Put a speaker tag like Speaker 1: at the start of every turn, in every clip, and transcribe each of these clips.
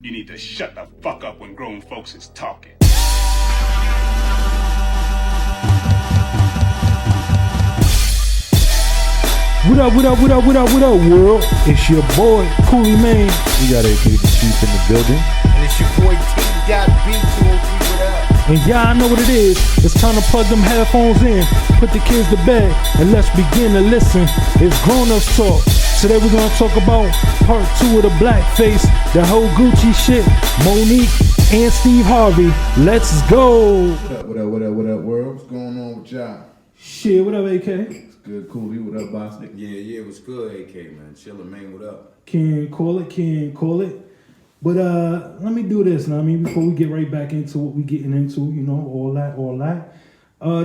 Speaker 1: You need to shut the fuck up when grown folks is talking.
Speaker 2: What up, world? It's your boy, Coolie Main. We got AK the Chief in the building.
Speaker 3: And it's your boy T.bostic. What up?
Speaker 2: And y'all know what it is. It's time to plug them headphones in, put the kids to bed, and let's begin to listen. It's Grown-Ups Talk. Today we're going to talk about part 2 of the blackface, the whole Gucci shit, Monique and Steve Harvey. Let's go.
Speaker 3: What up, world? What's going on with y'all?
Speaker 2: Shit, what up, AK?
Speaker 3: It's good, Coolie. What up, Bostic?
Speaker 4: Yeah, what's good, AK, man? Chillin', man, what up?
Speaker 2: Can't call it. But let me do this now. I mean, before we get right back into what we getting into, you know, all that.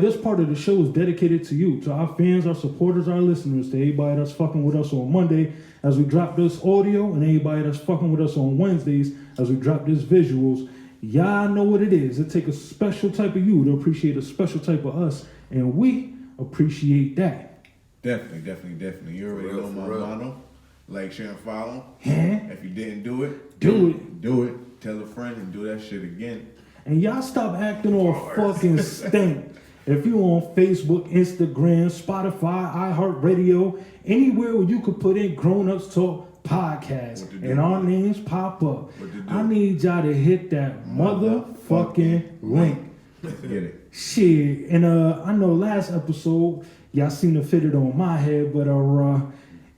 Speaker 2: This part of the show is dedicated to you, to our fans, our supporters, our listeners, to everybody that's fucking with us on Monday as we drop this audio, and everybody that's fucking with us on Wednesdays as we drop this visuals. Y'all know what it is. It takes a special type of you to appreciate a special type of us, and we appreciate that.
Speaker 3: Definitely. You already know my motto. Like, share, and follow. If you didn't do it,
Speaker 2: do it.
Speaker 3: Do it. Tell a friend and do that shit again.
Speaker 2: And y'all stop acting all fucking stink. If you on Facebook, Instagram, Spotify, iHeartRadio, anywhere where you could put in Grown Ups Talk Podcast and our names pop up, I need y'all to hit that motherfucking link.
Speaker 3: Let's get it.
Speaker 2: Shit, and I know last episode y'all seen to fit it on my head, but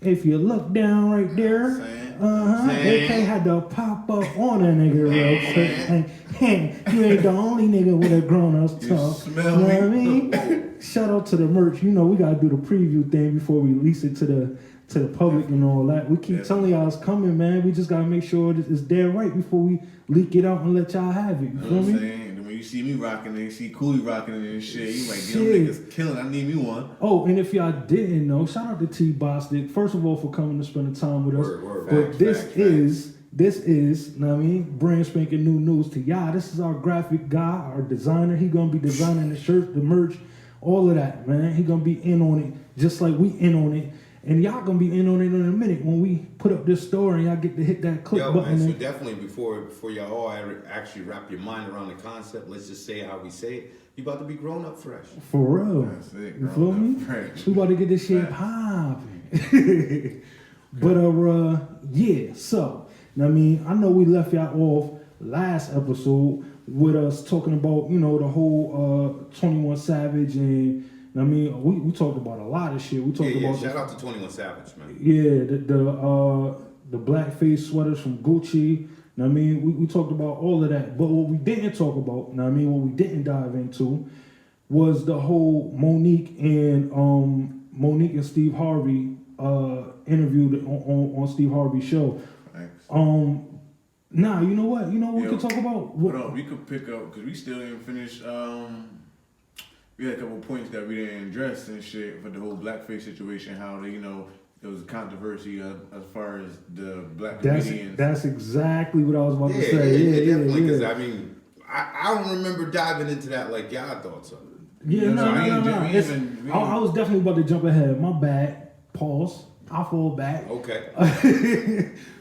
Speaker 2: if you look down right there, they had to pop up on a nigga real quick. Like, hey, you ain't the only nigga with a grown-ups talk. You know what I mean? Shout out to the merch. You know, we gotta do the preview thing before we release it to the public and all that. We keep telling y'all it's coming, man. We just gotta make sure it's there right before we leak it out and let y'all have it. You feel me?
Speaker 3: When you see me rocking it, you see Coolie rocking it and shit, you like, them niggas killing. I need me one.
Speaker 2: Oh, and if y'all didn't know, shout out to T.bostic, first of all, for coming to spend the time with us. But this is, know what I mean, brand spanking new news to y'all. This is our graphic guy, our designer. He gonna be designing the shirt, the merch, all of that, man. He gonna be in on it, just like we in on it. And y'all gonna be in on it in a minute when we put up this story and y'all get to hit that click button.
Speaker 4: Man, so definitely before y'all all actually wrap your mind around the concept, let's just say how we say it. You about to be grown up fresh.
Speaker 2: For real.
Speaker 3: That's it,
Speaker 2: you feel me?
Speaker 3: Fresh.
Speaker 2: We about to get this shit popping. But yeah, so I mean, I know we left y'all off last episode with us talking about, you know, the whole 21 Savage, and I mean, we talked about a lot of shit. We talked about
Speaker 4: shout out to 21 Savage, man.
Speaker 2: Yeah, the blackface sweaters from Gucci. I mean, we talked about all of that. But what we didn't talk about, what we didn't dive into, was the whole Monique and Steve Harvey interviewed on Steve Harvey's show.
Speaker 3: Thanks.
Speaker 2: Now, you know what we could talk about?
Speaker 3: Hold on, we could pick up, because we still didn't finish. We had a couple of points that we didn't address and shit for the whole blackface situation, how they, you know, there was controversy as far as the black comedians. That's
Speaker 2: exactly what I was about to say.
Speaker 4: Definitely, because I mean, I don't remember diving into that like y'all thought so.
Speaker 2: Yeah, no. I was definitely about to jump ahead. My bad. Pause. I fall back.
Speaker 4: Okay.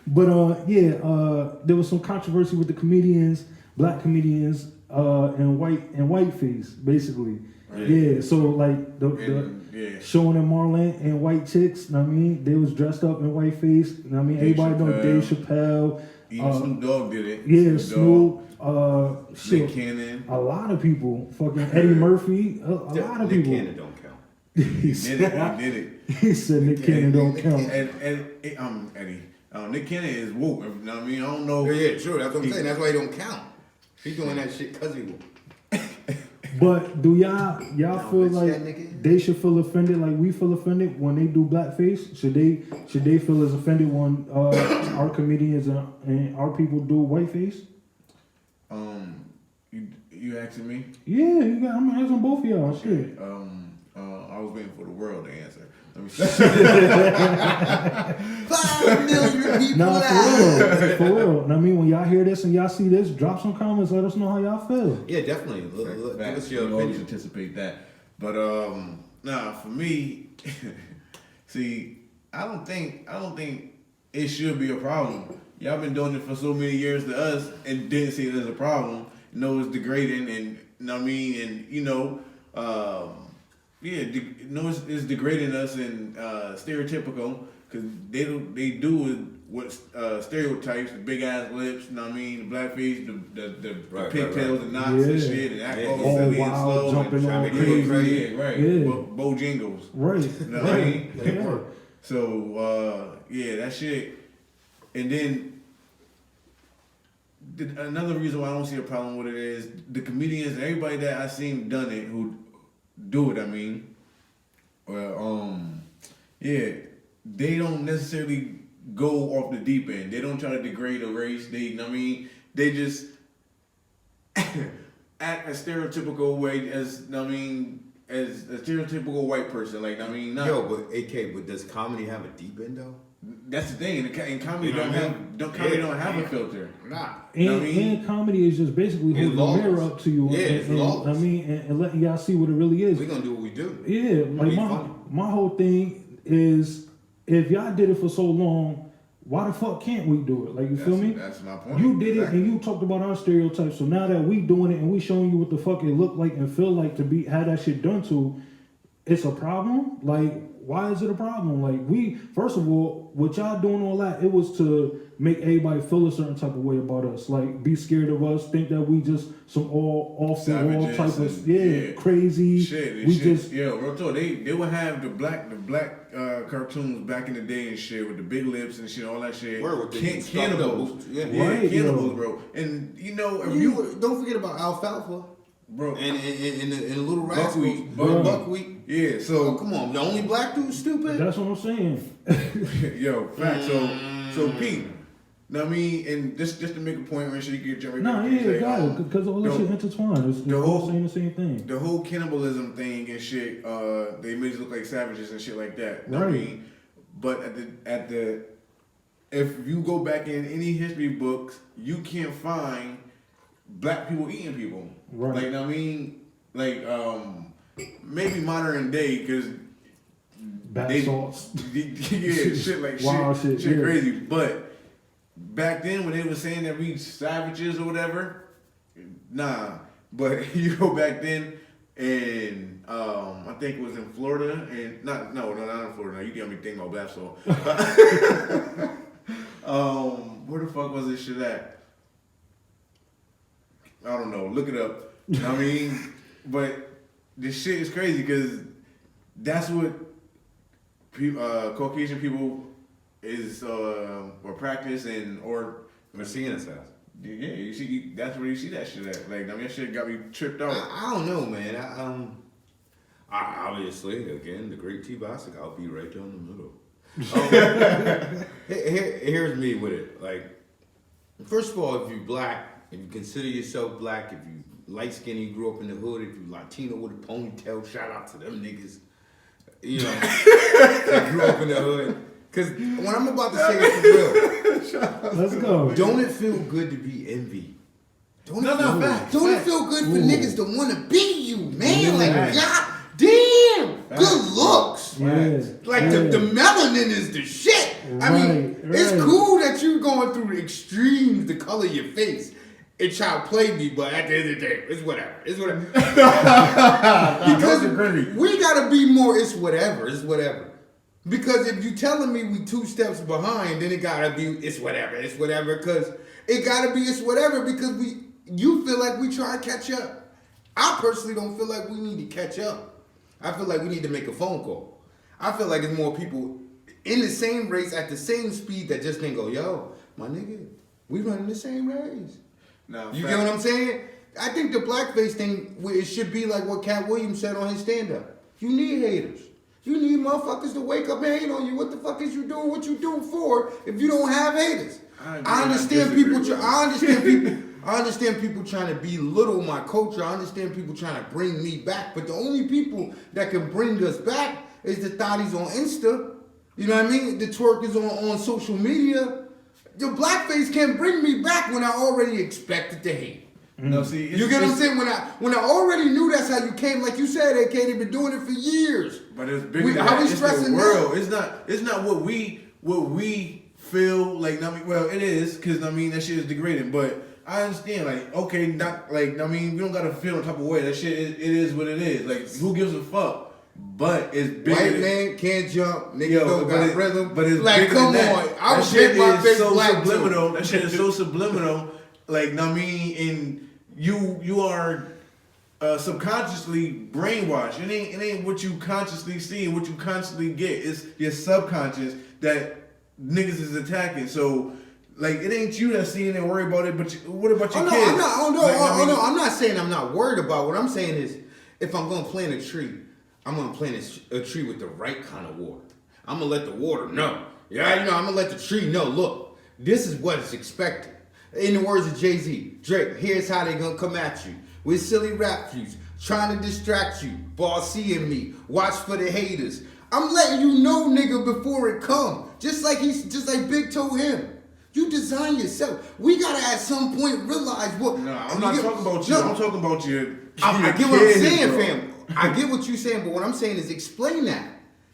Speaker 2: But there was some controversy with the comedians, black comedians, and whiteface, basically. Right. Yeah, so like the showing them Marlon and white chicks, I mean, they was dressed up in whiteface. I mean, everybody know Dave Chappelle.
Speaker 3: Even Snoop Dogg did it.
Speaker 2: Yeah, Snoop.
Speaker 3: Nick Cannon.
Speaker 2: A lot of people. Fucking Eddie Murphy. A lot of people.
Speaker 4: Nick Cannon don't count.
Speaker 3: He did it.
Speaker 2: He said Nick Cannon don't count.
Speaker 3: And Eddie. Nick Cannon is woke. You know what I mean? I don't know.
Speaker 4: Yeah, true. That's what I'm saying. That's why he don't count. He doing that shit because he woke.
Speaker 2: But do y'all feel like they should feel offended like we feel offended when they do blackface? Should they feel as offended when our comedians and our people do whiteface?
Speaker 3: You asking me?
Speaker 2: Yeah, I'm asking both of y'all.
Speaker 3: Okay.
Speaker 2: Shit.
Speaker 3: I was waiting for the world to answer. Let me see.
Speaker 4: 5 million people.
Speaker 2: Nah, for real. I mean, when y'all hear this and y'all see this, drop some comments. Let us know how y'all feel.
Speaker 4: Yeah, definitely. Give us your
Speaker 3: always
Speaker 4: opinion.
Speaker 3: Anticipate that. But for me, see, I don't think it should be a problem y'all been doing it for so many years to us and didn't see it as a problem. No, it's degrading, and you know what I mean, and it's degrading us and stereotypical because they do what stereotypes, the big ass lips, you know what I mean, the blackface, the pigtails and knots and shit, and act all silly and slow,
Speaker 2: jumping
Speaker 3: and
Speaker 2: all
Speaker 3: crazy, right?
Speaker 2: Yeah.
Speaker 3: Bojangles,
Speaker 2: right?
Speaker 3: You know what I mean?
Speaker 2: Yeah.
Speaker 3: So that shit, and then. Another reason why I don't see a problem with it is the comedians, everybody that I seen done it who do it. I mean, they don't necessarily go off the deep end. They don't try to degrade a race. They just act a stereotypical way as as a stereotypical white person. Like
Speaker 4: but AK, does comedy have a deep end though?
Speaker 3: That's the thing. And comedy don't have a filter.
Speaker 4: Nah.
Speaker 2: And comedy is just basically holding the mirror up to you. And letting y'all see what it really is.
Speaker 4: We're gonna do what we do.
Speaker 2: Yeah, like my whole thing is, if y'all did it for so long, why the fuck can't we do it? Like, you feel me?
Speaker 3: That's my point.
Speaker 2: You did it and you talked about our stereotypes. So now that we doing it and we showing you what the fuck it look like and feel like to be have that shit done to, it's a problem. Like, why is it a problem? Like, first of all, what y'all doing all that, it was to make everybody feel a certain type of way about us. Like, be scared of us, think that we just some off the wall type of crazy.
Speaker 3: Real talk. They would have the black cartoons back in the day and shit with the big lips and shit, all that shit. Cannibals, cannibals, bro. And
Speaker 4: don't forget about alfalfa.
Speaker 3: Bro,
Speaker 4: and the little rascals, buckwheat.
Speaker 3: Yeah, so
Speaker 4: come on, the only black dude stupid.
Speaker 2: That's what I'm saying.
Speaker 3: Yo, fact. So Pete, know what I mean, and just to make a point, make sure you get your
Speaker 2: got it, because all that shit intertwined. It's all saying the same thing.
Speaker 3: The whole cannibalism thing and shit, they made us look like savages and shit like that. Know what I mean? But at the if you go back in any history books, you can't find black people eating people.
Speaker 2: Right.
Speaker 3: Like, I mean, like, maybe modern day, because
Speaker 2: bad sauce.
Speaker 3: Shit like
Speaker 2: wild shit
Speaker 3: crazy. But back then, when they were saying that we savages or whatever, nah. But you go back then, and I think it was in Florida, and not in Florida. You got me thinking about black sauce. Where the fuck was this shit at? I don't know. Look it up. I mean, but this shit is crazy because that's what Caucasian people is or practice or
Speaker 4: we're seeing us as.
Speaker 3: Yeah, you see, that's where you see that shit at. Like, I mean, that shit got me tripped out.
Speaker 4: I don't know, man. I obviously, again, the great T.bostic, I'll be right there in the middle. Here's me with it. Like, first of all, if you're black, if you consider yourself black, if you light skinned, you grew up in the hood, if you Latino with a ponytail, shout out to them niggas. You know, that grew up in the hood. Because when I'm about to say it for real,
Speaker 2: let's go.
Speaker 4: Don't it feel good to be envied? Don't
Speaker 3: it
Speaker 4: feel good for niggas to want to be you, man? Like, God damn, good looks. Like, the melanin is the shit. I mean, it's cool that you're going through the extremes to color your face. It child play me, but at the end of the day, it's whatever. It's whatever. Because we gotta be more. It's whatever. Because if you telling me we 2 steps behind, then it gotta be it's whatever. Because it gotta be it's whatever because you feel like we try to catch up. I personally don't feel like we need to catch up. I feel like we need to make a phone call. I feel like there's more people in the same race at the same speed that just can go, yo, my nigga, we running the same race.
Speaker 3: No,
Speaker 4: you get what I'm saying? I think the blackface thing, it should be like what Cat Williams said on his stand-up. You need haters. You need motherfuckers to wake up and hate on you. What the fuck is you doing? What you doing for if you don't have haters? I understand people trying to belittle my culture. I understand people trying to bring me back. But the only people that can bring us back is the thotties on Insta. You know what I mean? The twerkers on social media. The blackface can't bring me back when I already expected to hate.
Speaker 3: No, see,
Speaker 4: you get what I'm saying? When I already knew that's how you came, like you said, AK, they've been doing it for years.
Speaker 3: But it's bigger than
Speaker 4: how
Speaker 3: that.
Speaker 4: we stressing
Speaker 3: the world. It's not what we feel like, I mean, well, it is, because, I mean, that shit is degrading, but I understand, like, okay, not, like, I mean, we don't gotta feel the type of way. That shit, it is what it is. Like, who gives a fuck? But it's bigger.
Speaker 4: White man can't jump, niggas don't got rhythm.
Speaker 3: But it's
Speaker 4: like,
Speaker 3: bigger
Speaker 4: come
Speaker 3: than
Speaker 4: on.
Speaker 3: that.
Speaker 4: I
Speaker 3: That
Speaker 4: was
Speaker 3: shit
Speaker 4: hit my
Speaker 3: is
Speaker 4: big
Speaker 3: so
Speaker 4: black
Speaker 3: subliminal. That shit is so subliminal. Like, I mean, and you are subconsciously brainwashed. It ain't what you consciously see and what you consciously get. It's your subconscious that niggas is attacking. So, like, it ain't you that's seeing it and worry about it, but what about your kids?
Speaker 4: I'm not saying I'm not worried about. What I'm saying is, if I'm gonna plant a tree, I'm gonna plant a tree with the right kind of water. I'm gonna let the water know. Yeah, I'm gonna let the tree know. Look, this is what is expected. In the words of Jay-Z, Drake, here's how they gonna come at you with silly rap views, trying to distract you. Bossy and me, watch for the haters. I'm letting you know, nigga, before it come. Just like Big told him. You design yourself. We gotta at some point realize what.
Speaker 3: No, I'm not talking about you. I'm talking about your.
Speaker 4: I get what I'm saying, fam. I get what you're saying, but what I'm saying is explain that.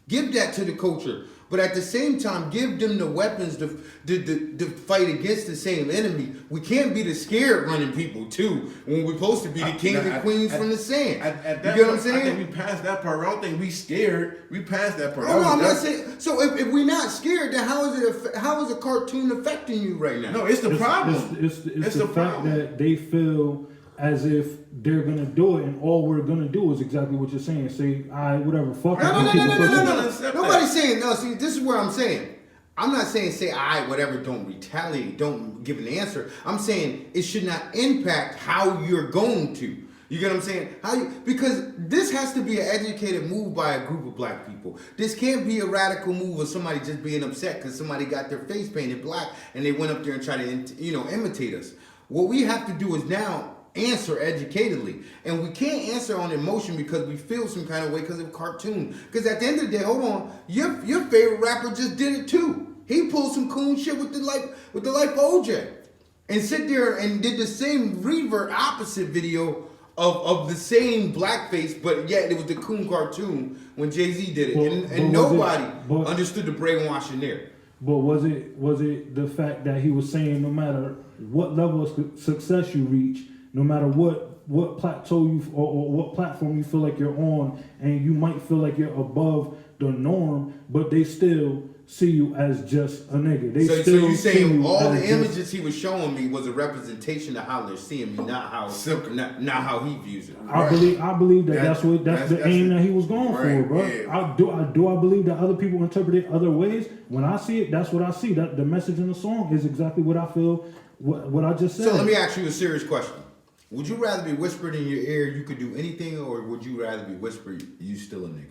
Speaker 4: Give that to the culture. But at the same time, give them the weapons to fight against the same enemy. We can't be the scared running people, too, when we're supposed to be the kings and queens from the sand. You get what I'm saying?
Speaker 3: I think we passed that part. I don't think we scared. We passed that part.
Speaker 4: Oh, no, I'm not saying. So if we're not scared, then how is a cartoon affecting you right now?
Speaker 3: No, it's the problem.
Speaker 2: It's the fact that they feel as if they're gonna do it, and all we're gonna do is exactly what you're saying. Say, whatever, fuck it.
Speaker 4: No. Nobody's saying no. See, this is where I'm saying. I'm not saying say, whatever. Don't retaliate. Don't give an answer. I'm saying it should not impact how you're going to. You get what I'm saying? Because this has to be an educated move by a group of black people. This can't be a radical move of somebody just being upset because somebody got their face painted black and they went up there and tried to, imitate us. What we have to do is now answer educatedly, and we can't answer on emotion because we feel some kind of way because of cartoon. Because at the end of the day, hold on, your favorite rapper just did it too. He pulled some coon shit with the life of OJ, and sit there and did the same revert opposite video of the same blackface, but yet it was the coon cartoon when Jay-Z did it, and nobody understood the brainwashing there.
Speaker 2: But was it the fact that he was saying no matter what level of success you reach, no matter what plateau you or what platform you feel like you're on, and you might feel like you're above the norm, but they still see you as just a nigga.
Speaker 4: So you saying all the images he was showing me was a representation of how they're seeing me, not how he views it.
Speaker 2: I believe that's the aim that he was going for, bro. Yeah. I believe that other people interpret it other ways. When I see it, that's what I see. That the message in the song is exactly what I feel. What I just said.
Speaker 4: So let me ask you a serious question. Would you rather be whispered in your ear you could do anything, or would you rather be whispered you still a nigga?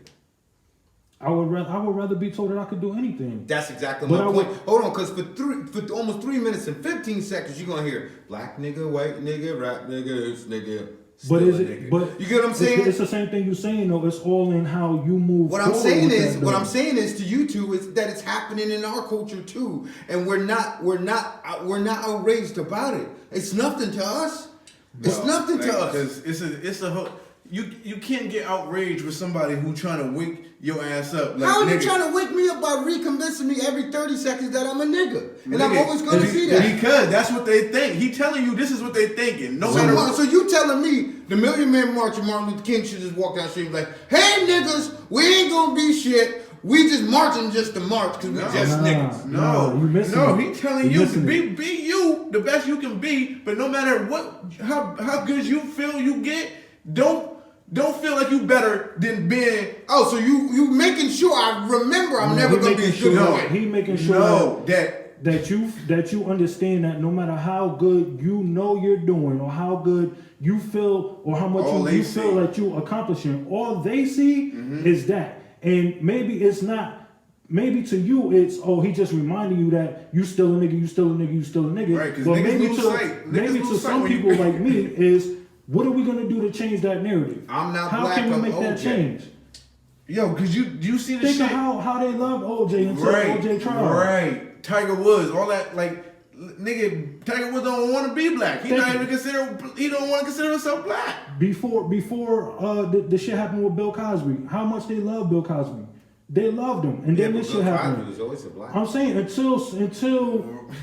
Speaker 2: I would rather be told that I could do anything.
Speaker 4: That's exactly my point. Hold on, because for almost 3 minutes and 15 seconds you're gonna hear black nigga, white nigga, rap nigga, this nigga.
Speaker 2: But is it? But
Speaker 4: you get what I'm saying?
Speaker 2: It's the same thing you're saying though. It's all in how you move.
Speaker 4: What I'm saying is to you two is that it's happening in our culture too, and we're not outraged about it. It's nothing to us. It's nothing to us.
Speaker 3: It's a whole. You can't get outraged with somebody who trying to wake your ass up. Like,
Speaker 4: how are you trying to wake me up by reconvincing me every 30 seconds that I'm a nigga? And I'm always going to see that.
Speaker 3: Because that's what they think. He telling you this is what they thinking. No matter what.
Speaker 4: So you telling me the Million Man March and Martin Luther King should just walk down the street and be like, hey niggas, we ain't going to be shit. We just marching just to march because we just niggas.
Speaker 3: No, he telling you to be you the best you can be, but no matter how good you feel you get, don't feel like you better than being.
Speaker 4: Oh, so you making sure I remember I'm never gonna be a good boy.
Speaker 2: He making sure that you understand that no matter how good you know you're doing, or how good you feel, or how much you feel that you accomplishing, all they see is that. And maybe it's not. Maybe to you it's he just reminding you that you still a nigga, you still a nigga, you still a nigga.
Speaker 3: Right,
Speaker 2: but maybe to some people like me is, what are we gonna do to change that narrative?
Speaker 4: I'm not
Speaker 2: how
Speaker 4: black.
Speaker 2: How can we make
Speaker 4: OJ.
Speaker 2: that change?
Speaker 3: Yo, cause you see the
Speaker 2: shit.
Speaker 3: Think
Speaker 2: of how they loved OJ until OJ trial.
Speaker 3: Right, Tiger Woods, all that nigga. Tiger Woods don't want to be black. He don't want to consider himself black.
Speaker 2: Before the shit happened with Bill Cosby, how much they love Bill Cosby. They loved him, and then this shit happened. I'm saying until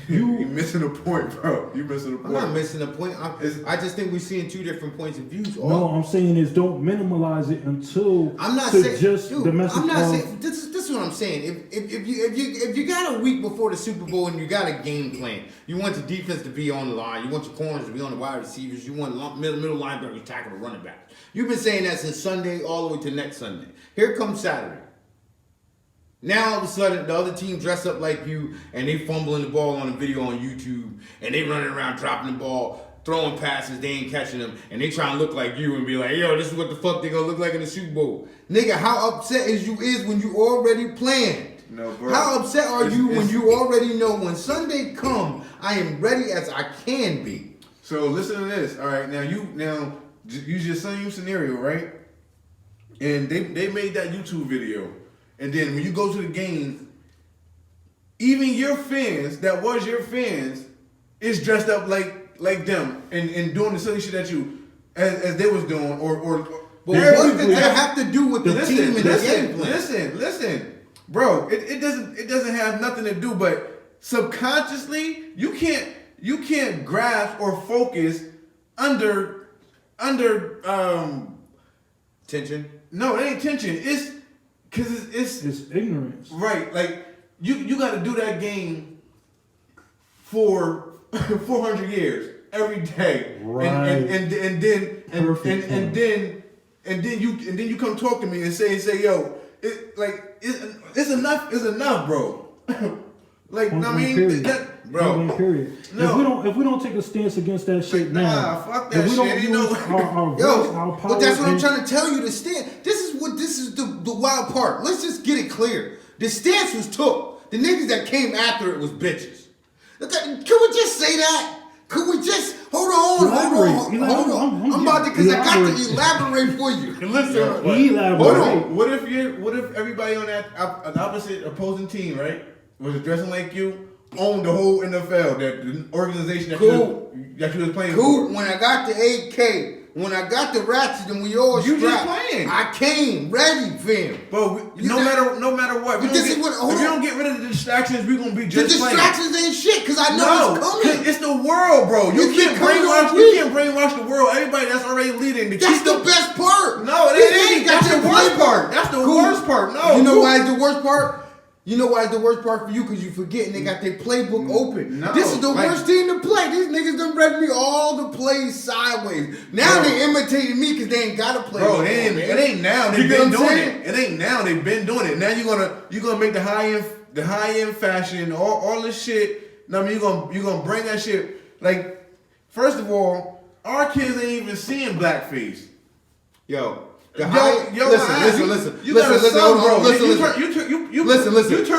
Speaker 3: you missing a point, bro. You missing a point.
Speaker 4: I'm not missing a point. I just think we're seeing two different points of view.
Speaker 2: No, I'm saying is don't minimalize it until.
Speaker 4: I'm not saying
Speaker 2: just dude, the message.
Speaker 4: I'm not saying this is what I'm saying. If you got a week before the Super Bowl and you got a game plan, you want the defense to be on the line, you want your corners to be on the wide receivers, you want middle linebackers tackle the running back. You've been saying that since Sunday all the way to next Sunday. Here comes Saturday. Now all of a sudden the other team dress up like you and they fumbling the ball on a video on YouTube and they running around dropping the ball, throwing passes, they ain't catching them, and they trying to look like you and be like, yo, this is what the fuck they gonna look like in the Super Bowl. Nigga, how upset is when you already planned?
Speaker 3: No, bro.
Speaker 4: How upset are you when you already know when Sunday come, I am ready as I can be?
Speaker 3: So listen to this. All right, now use your same scenario, right? And they made that YouTube video. And then when you go to the game, even your fans, that was your fans, is dressed up like them and doing the silly shit that you as they was doing or
Speaker 4: but what does that have to do with the team and the game plan?
Speaker 3: Listen, bro, it doesn't have nothing to do, but subconsciously you can't grasp or focus under
Speaker 4: tension.
Speaker 3: No, it ain't tension. It's because it's
Speaker 2: ignorance.
Speaker 3: Right. Like you got to do that game for 400 years every day.
Speaker 2: Right.
Speaker 3: And then you come talk to me and say yo, it's enough, bro. Like I mean,
Speaker 2: period. No. If we don't take a stance against that shit now,
Speaker 3: fuck that
Speaker 2: if we don't
Speaker 3: shit.
Speaker 2: use our power,
Speaker 4: but that's what I'm trying to tell you. The stance. This is the wild part. Let's just get it clear. The stance was took. The niggas that came after it was bitches. Can we just say that? Could we just hold on? I'm about to because I got to elaborate for you.
Speaker 3: Listen, hold on. What if everybody on that an opposite opposing team, right, was dressing like you, owned the whole NFL, the organization that you was playing for?
Speaker 4: When I got the AK, when I got the ratchet and we all
Speaker 3: you
Speaker 4: strapped,
Speaker 3: just playing.
Speaker 4: I came ready, fam.
Speaker 3: But no matter what, if you don't get rid of the distractions, we're gonna be just playing.
Speaker 4: The distractions ain't shit because I know it's coming.
Speaker 3: It's the world, bro. You can't brainwash the world. Everybody that's already leading.
Speaker 4: That's the best part.
Speaker 3: No, it ain't. That's the worst part. That's the worst part. No.
Speaker 4: You know why it's the worst part? You know why it's the worst part for you? Because you forgetting they got their playbook open. No, this is the worst team to play. These niggas done read me all the plays sideways. Now they imitating me because they ain't got to play.
Speaker 3: Bro, it ain't now. They've been doing it. It ain't now. They've been doing it. Now you're gonna make the high end fashion, all this shit. I mean, you're gonna bring that shit. Like, first of all, our kids ain't even seeing blackface.
Speaker 4: Yo.
Speaker 3: Listen.
Speaker 4: You
Speaker 3: turn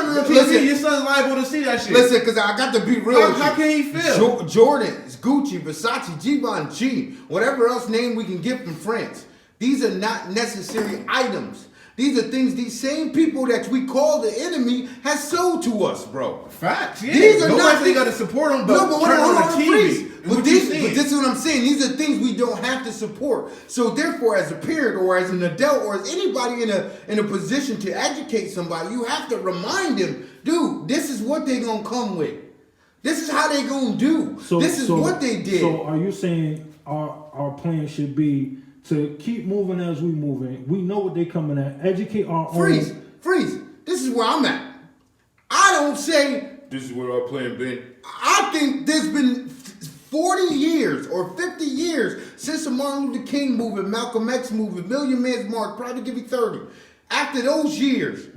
Speaker 3: on the TV, your son's liable to see that shit.
Speaker 4: Listen, because I got to be real.
Speaker 3: How can he feel?
Speaker 4: Jordan, Gucci, Versace, Givenchy, whatever else name we can get from France. These are not necessary items. These are things these same people that we call the enemy has sold to us, bro.
Speaker 3: Facts, yeah.
Speaker 4: These are
Speaker 3: nobody got to support them, but turn on the TV.
Speaker 4: But this is what I'm saying. These are things we don't have to support. So therefore, as a parent or as an adult or as anybody in a position to educate somebody, you have to remind them, dude, this is what they gonna come with. This is how they gonna do. This is what they did.
Speaker 2: So are you saying our plan should be to keep moving as we moving? We know what they coming at. Educate our
Speaker 4: own. Freeze. This is where I'm at. I don't say this is where our plan been. I think there's been 40 years or 50 years since the Martin Luther King movement, Malcolm X movement, Million Man's March, probably give you 30. After those years,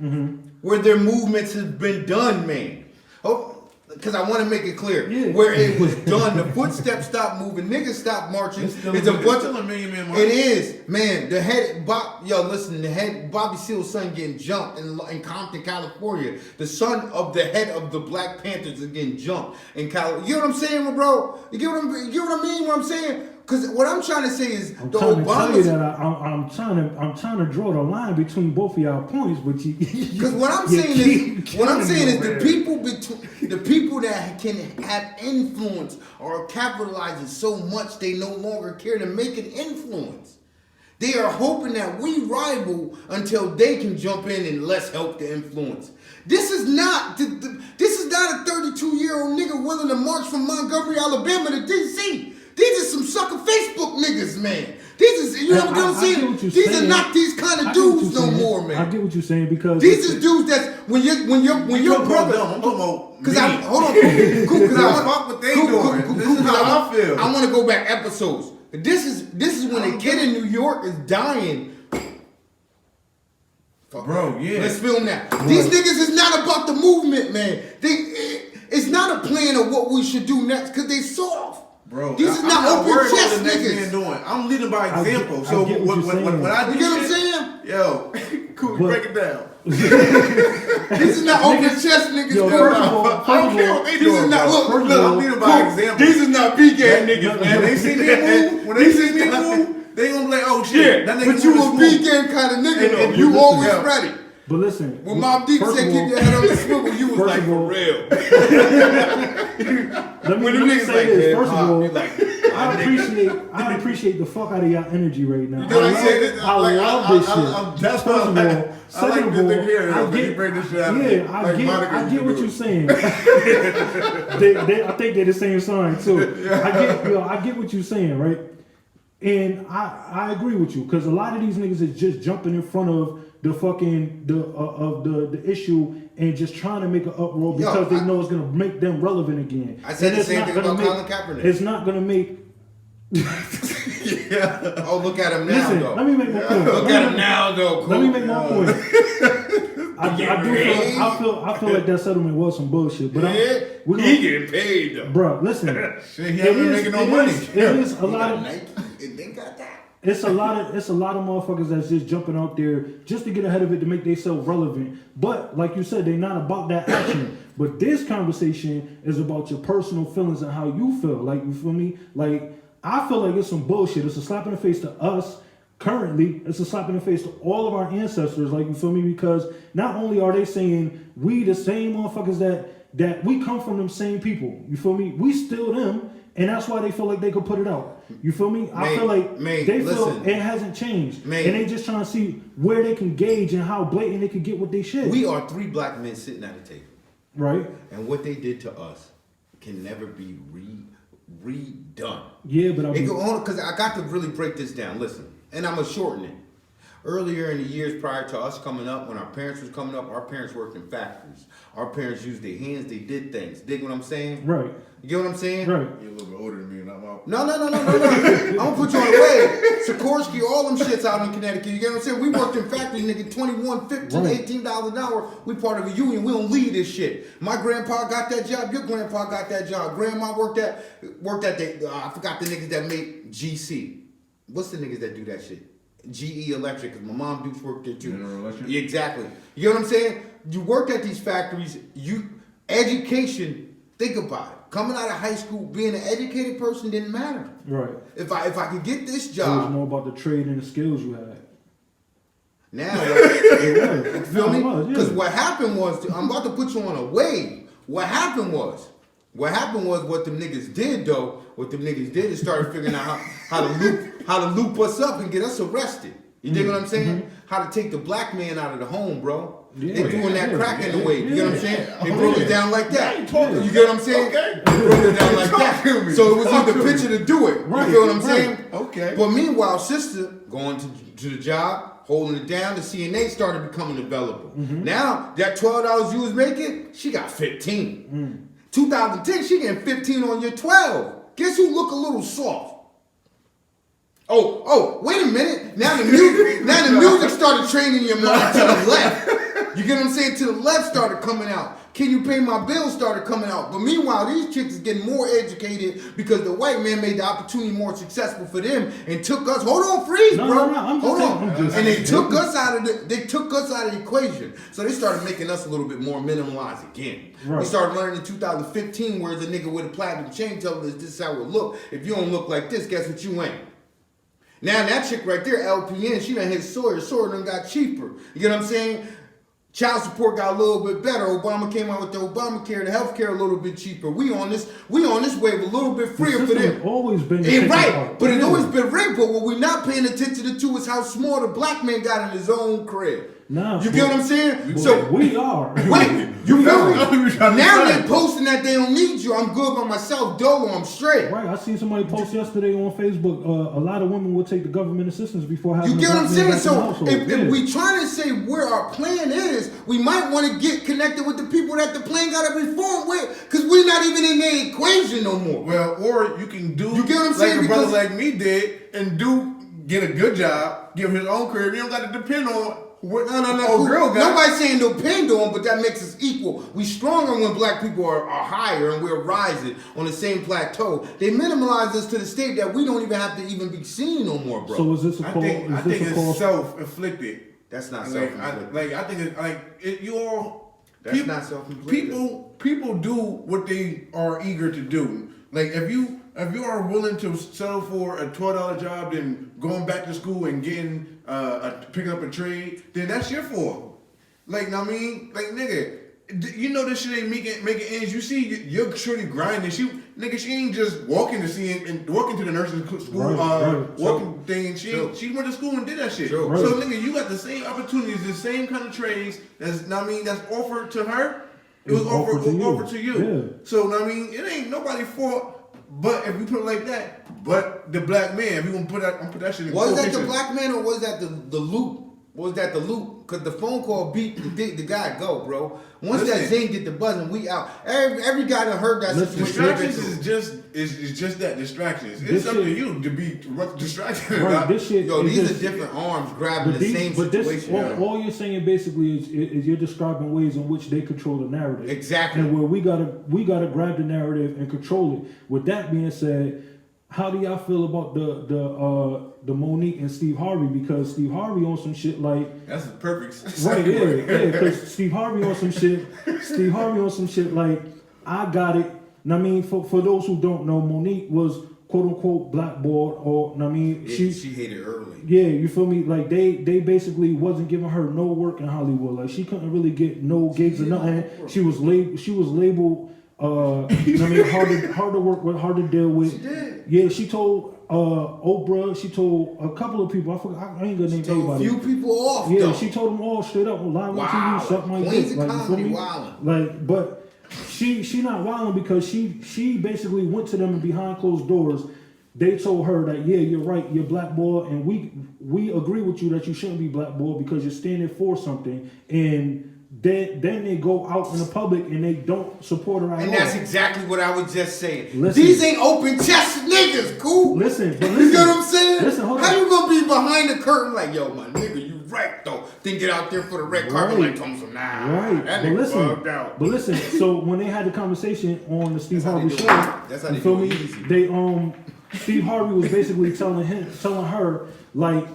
Speaker 4: where their movements have been done, man. Oh, because I want to make it clear. Yeah. Where it was done, the footsteps stopped moving, niggas stopped marching. It's still a Million Man March. It is, man. The head Bobby Seale's son getting jumped in Compton, California. The son of the head of the Black Panthers is getting jumped in California. You know what I'm saying, bro? You get what I mean? What I'm saying? Because what I'm trying to say is
Speaker 2: I'm trying to draw the line between both of y'all points, but
Speaker 4: because what I'm saying is the people that can have influence are capitalizing so much they no longer care to make an influence. They are hoping that we rival until they can jump in and let's help the influence. This is not a 32-year-old nigga willing to march from Montgomery, Alabama to D.C. These are some sucker Facebook niggas, man. These is, you know what I'm saying? These are not these kind of dudes no more, man.
Speaker 2: I get what you're saying because
Speaker 4: these is dudes that's when your brother.
Speaker 3: I'm talking about
Speaker 4: Because I hold on, cool. Because I fuck what they doing. This is how I feel. I want to go back episodes. This is when a kid in New York is dying.
Speaker 3: Bro, yeah.
Speaker 4: Let's film that. Bro. These niggas is not about the movement, man. It's not a plan of what we should do next because they soft.
Speaker 3: Bro,
Speaker 4: these is not open chest niggas.
Speaker 3: Doing. I'm leading by example. So when I do,
Speaker 4: you get what I'm saying?
Speaker 3: Yo, cool. Break it down.
Speaker 4: This is not open chest niggas.
Speaker 2: Yo, first of all,
Speaker 3: I don't care what they doing. Look, I'm leading by example.
Speaker 4: These is not B-gang niggas, man.
Speaker 3: They see me move. When they see me move, they gonna be like, oh shit. That nigga
Speaker 4: but you a B-gang kind of nigga, and you always ready.
Speaker 2: But listen,
Speaker 4: when Mob Deep said keep your head on the swivel, you was like, for real.
Speaker 2: Let me say this. First of all, I appreciate the fuck out of y'all energy right now.
Speaker 4: You know what I'm saying?
Speaker 2: I love this shit.
Speaker 3: That's
Speaker 2: first of all. Second of all, I get what you're saying. I think they're the same sign too. I get what you're saying, right? And I agree with you because a lot of these niggas is just jumping in front of the fucking the issue and just trying to make an uproar because they know it's gonna make them relevant again.
Speaker 4: I said the same thing about Colin Kaepernick.
Speaker 2: It's not gonna make.
Speaker 4: Yeah. Oh, look at him now,
Speaker 2: Listen,
Speaker 4: though.
Speaker 2: let me make my point.
Speaker 4: Look at him now, though.
Speaker 2: Let me make my point. I feel like that settlement was some bullshit, but
Speaker 4: he getting paid though,
Speaker 2: bro. Listen,
Speaker 3: shit, he ain't making no money.
Speaker 2: It is a lot of.
Speaker 4: They got that.
Speaker 2: It's a lot of motherfuckers that's just jumping out there just to get ahead of it to make themselves relevant. But like you said, they're not about that action. But this conversation is about your personal feelings and how you feel. Like, you feel me? Like, I feel like it's some bullshit. It's a slap in the face to us currently. It's a slap in the face to all of our ancestors. Like, you feel me? Because not only are they saying we the same motherfuckers that we come from them same people. You feel me? We still them. And that's why they feel like they could put it out. You feel me? I feel like they feel it hasn't changed. And they just trying to see where they can gauge and how blatant they can get with their shit.
Speaker 4: We are 3 black men sitting at a table.
Speaker 2: Right.
Speaker 4: And what they did to us can never be redone.
Speaker 2: Yeah, but
Speaker 4: because I got to really break this down. Listen, and I'm going to shorten it. Earlier in the years prior to us coming up, when our parents was coming up, our parents worked in factories. Our parents used their hands, they did things. Dig what I'm saying?
Speaker 2: Right.
Speaker 4: You get what I'm saying?
Speaker 2: Right.
Speaker 3: You're a little bit older than me, and I'm out.
Speaker 4: No. I'm gonna put you on the way. Sikorsky, all them shits out in Connecticut. You get what I'm saying? We worked in factories, nigga, $21, $15, $18 an hour. We part of a union. We don't lead this shit. My grandpa got that job. Your grandpa got that job. Grandma worked at the, I forgot the niggas that make GC. What's the niggas that do that shit? GE Electric, because my mom Dukes worked there too.
Speaker 3: General Electric?
Speaker 4: Exactly. You know what I'm saying? You worked at these factories. Education, think about it. Coming out of high school, being an educated person didn't matter.
Speaker 2: Right.
Speaker 4: If I could get this
Speaker 2: It
Speaker 4: job.
Speaker 2: was more about the trade and the skills you had.
Speaker 4: Now,
Speaker 2: it was.
Speaker 4: Feel me? Because what happened was, I'm about to put you on a wave. What happened was what them niggas did though, is started figuring out how to loop us up and get us arrested. You dig what I'm saying? Mm-hmm. How to take the black man out of the home, bro. Yeah, they doing that crack in the way. You get what I'm saying? They broke it down like that. You get what I'm saying?
Speaker 3: Okay.
Speaker 4: They broke it down like that. So it was either picture to do it. You feel what I'm saying?
Speaker 3: Okay.
Speaker 4: But meanwhile, sister going to the job, holding it down, the CNA started becoming available. Mm-hmm. Now, that $12 you was making, she got 15. 2010, she getting 15 on your 12. Guess who look a little soft? Oh, wait a minute. Now the music started training your mind to the left. You get what I'm saying? To the left started coming out. Can you pay my bills started coming out. But meanwhile, these chicks is getting more educated because the white man made the opportunity more successful for them and took us. Hold on, freeze, bro. Hold on. And they took us out of the equation. So they started making us a little bit more minimalized again. Right. We started learning in 2015 where the nigga with a platinum chain told us this is how it look. If you don't look like this, guess what you ain't? Now that chick right there, LPN, she done hit Sawyer. Sawyer done got cheaper. You get what I'm saying? Child support got a little bit better. Obama came out with the Obamacare, the healthcare a little bit cheaper. We on this wave a little bit freer for them.
Speaker 2: Always been
Speaker 4: right, but it's always been rigged. But what we're not paying attention to is how small the black man got in his own crib.
Speaker 2: Nah,
Speaker 4: you get what I'm saying?
Speaker 2: So we are.
Speaker 4: Wait, you feel me? Now they're posting that they don't need you. I'm good by myself. Dolo, I'm straight.
Speaker 2: Right. I seen somebody post yesterday on Facebook. A lot of women will take the government assistance before having.
Speaker 4: You get what I'm saying? So if
Speaker 2: we
Speaker 4: we trying to say where our plan is, we might want to get connected with the people that the plan got to reform with, because we're not even in the equation no more.
Speaker 3: Well, or you can do
Speaker 4: you get what I'm saying?
Speaker 3: Like a brother like me did and get a good job, give him his own career. You don't got to depend on.
Speaker 4: No.
Speaker 3: Girl guy.
Speaker 4: Nobody's saying depend on, but that makes us equal. We stronger when black people are higher and we're rising on the same plateau. They minimalize us to the state that we don't even have to even be seen no more, bro.
Speaker 2: So is this a call?
Speaker 3: I think it's self-inflicted.
Speaker 4: That's not self-inflicted.
Speaker 3: I think it's like you all.
Speaker 4: That's not self-inflicted.
Speaker 3: People do what they are eager to do. Like if you are willing to settle for a $12 job, then going back to school and getting picking up a trade, then that's your fault. Like, I mean, like nigga, you know this shit ain't making ends. You see, you're shorty grinding. She ain't just walking to the nursing school, walking thing. She went to school and did that shit. Sure. Right. So nigga, you got the same opportunities, the same kind of trades that's offered to her. It was offered to you. Yeah. So I mean, it ain't nobody's fault. But if you put it like that, but the black man, if you gonna put that shit in
Speaker 4: was that the black man or was that the loop? Was that the loop? Because the phone call beat the guy go, bro. Once that zing get the buzzing, we out. Every guy that heard that situation.
Speaker 3: Distractions is just that, distractions. It's up to you to be distracted.
Speaker 2: Right, this shit.
Speaker 4: Yo, these are different arms grabbing the same situation.
Speaker 2: All you're saying basically is you're describing ways in which they control the narrative.
Speaker 4: Exactly.
Speaker 2: And where we gotta grab the narrative and control it. With that being said, how do y'all feel about the Monique and Steve Harvey? Because Steve Harvey on some shit like
Speaker 3: that's a perfect
Speaker 2: right, yeah. Because Steve Harvey on some shit like I got it. And I mean, for those who don't know, Monique was quote unquote blackballed, or I mean,
Speaker 4: she hated early.
Speaker 2: Yeah, you feel me? Like they basically wasn't giving her no work in Hollywood. Like she couldn't really get no gigs or nothing. She was labeled. I mean, hard to work with, hard to deal with.
Speaker 4: She did.
Speaker 2: Yeah, she told Oprah. She told a couple of people. I forgot. I ain't gonna name anybody.
Speaker 4: A few people off.
Speaker 2: Yeah,
Speaker 4: though.
Speaker 2: she told them all straight up live on TV, something like
Speaker 4: Queens
Speaker 2: this.
Speaker 4: of
Speaker 2: Like,
Speaker 4: comedy, wilding.
Speaker 2: Like, but she not wilding because she basically went to them and behind closed doors. They told her that you're right, you're blackballed, and we agree with you that you shouldn't be blackballed because you're standing for something. And then they go out in the public and they don't support her at all.
Speaker 4: And that's exactly what I was just saying.
Speaker 2: Listen,
Speaker 4: these ain't open chest niggas, cool?
Speaker 2: Listen.
Speaker 4: You get what I'm saying?
Speaker 2: Listen, hold on.
Speaker 4: How you gonna be behind the curtain like, yo, my nigga, you right though. Then get out there for the red carpet like comes from now.
Speaker 2: Right.
Speaker 4: That nigga bugged out.
Speaker 2: But listen, so when they had the conversation on the Steve Harvey show,
Speaker 4: that's how they do it easy.
Speaker 2: They Steve Harvey was basically telling her like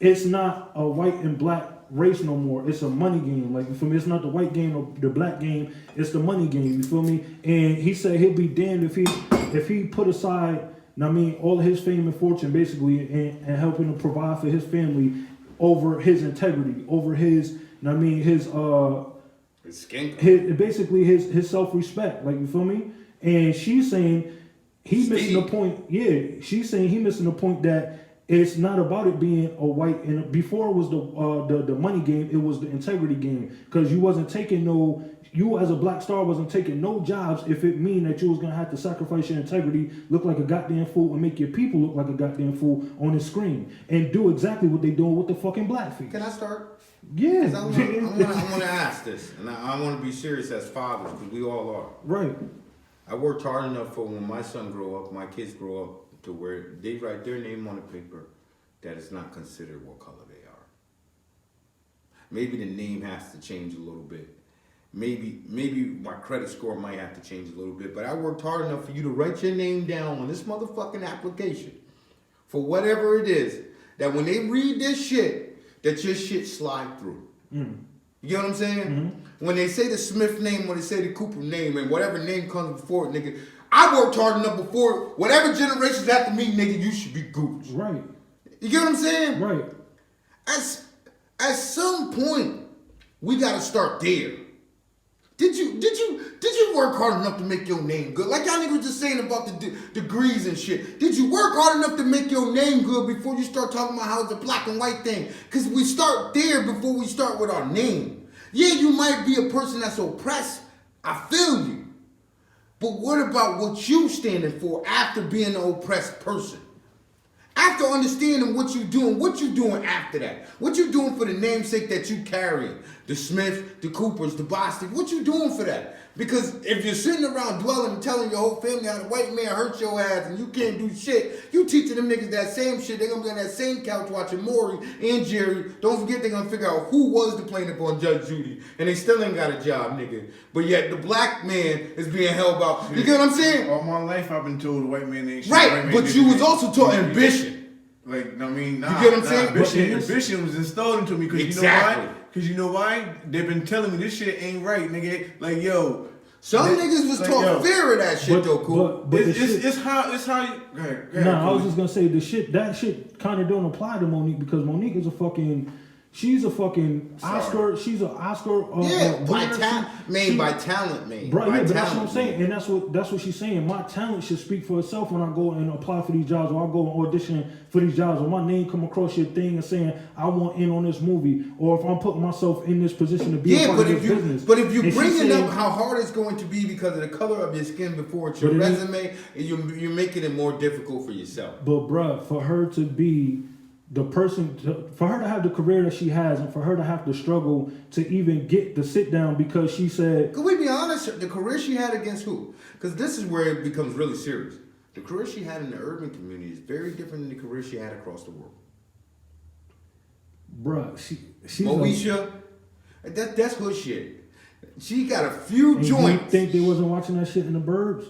Speaker 2: it's not a white and black race no more. It's a money game. Like, you feel me? It's not the white game or the black game. It's the money game. You feel me? And he said he'll be damned if he put aside, I mean, all of his fame and fortune basically and helping to provide for his family over his integrity, over his, I mean, his basically his self-respect. Like, you feel me? And she's saying missing the point. Yeah, she's saying he missing the point that it's not about it being a white, and before it was the money game, it was the integrity game. Because you as a black star wasn't taking no jobs if it mean that you was gonna have to sacrifice your integrity, look like a goddamn fool, and make your people look like a goddamn fool on the screen, and do exactly what they doing with the fucking blackface.
Speaker 4: Can I start?
Speaker 2: Yeah.
Speaker 4: I want to ask this, and I want to be serious as fathers, because we all are.
Speaker 2: Right.
Speaker 4: I worked hard enough for when my son grow up, my kids grow up, to where they write their name on a paper that is not considered what color they are. Maybe the name has to change a little bit. Maybe my credit score might have to change a little bit, but I worked hard enough for you to write your name down on this motherfucking application for whatever it is, that when they read this shit, that your shit slide through. You get what I'm saying? Mm-hmm. When they say the Smith name, when they say the Cooper name, and whatever name comes before it, nigga, I worked hard enough before. Whatever generations after me, nigga, you should be Gooch.
Speaker 2: Right.
Speaker 4: You get what I'm saying?
Speaker 2: Right.
Speaker 4: At some point, We gotta start there. Did you work hard enough to make your name good? Like y'all niggas just saying about the degrees and shit. Did you work hard enough to make your name good before you start talking about how it's a black and white thing? Because we start there before we start with our name. Yeah, you might be a person that's oppressed. I feel you. But what about what you standing for after being an oppressed person? After understanding what you doing after that? What you doing for the namesake that you carry? The Smiths, the Coopers, the Bostic, what you doing for that? Because if you're sitting around dwelling and telling your whole family how the white man hurt your ass and you can't do shit, you teaching them niggas that same shit, they're gonna be on that same couch watching Maury and Jerry. Don't forget they're gonna figure out who was the plaintiff on Judge Judy, and they still ain't got a job, nigga. But yet the black man is being held out. You get what I'm saying?
Speaker 3: All my life I've been told the white man ain't shit.
Speaker 4: Right, but you was also taught ambition.
Speaker 3: Like, I mean,
Speaker 4: you get what I'm saying?
Speaker 3: Ambition was installed into me because
Speaker 4: exactly.
Speaker 3: You know why? Because you know why? They've been telling me this shit ain't right, nigga. Like, yo.
Speaker 4: Some niggas was taught fear of that shit, though, cool.
Speaker 3: But it's how you. Go ahead,
Speaker 2: I was just gonna say that shit kind of don't apply to Monique because Monique is she's a fucking Oscar. She's an Oscar.
Speaker 4: By talent, man.
Speaker 2: Bro, yeah, but that's what I'm saying, and that's what she's saying. My talent should speak for itself when I go and apply for these jobs, or I go and audition for these jobs, or my name come across your thing and saying I want in on this movie, or if I'm putting myself in this position to be a part of this business.
Speaker 4: But if you bringing up how hard it's going to be because of the color of your skin before it's your resume, you're making it more difficult for yourself.
Speaker 2: But bruh, for her to be the person, for her to have the career that she has, and for her to have to struggle to even get the sit down because she said...
Speaker 4: Could we be honest? The career she had against who? Because this is where it becomes really serious. The career she had in the urban community is very different than the career she had across the world.
Speaker 2: Bruh, she's
Speaker 4: Moesha, that's her shit. She got a few joints.
Speaker 2: You think they wasn't watching that shit in the burbs?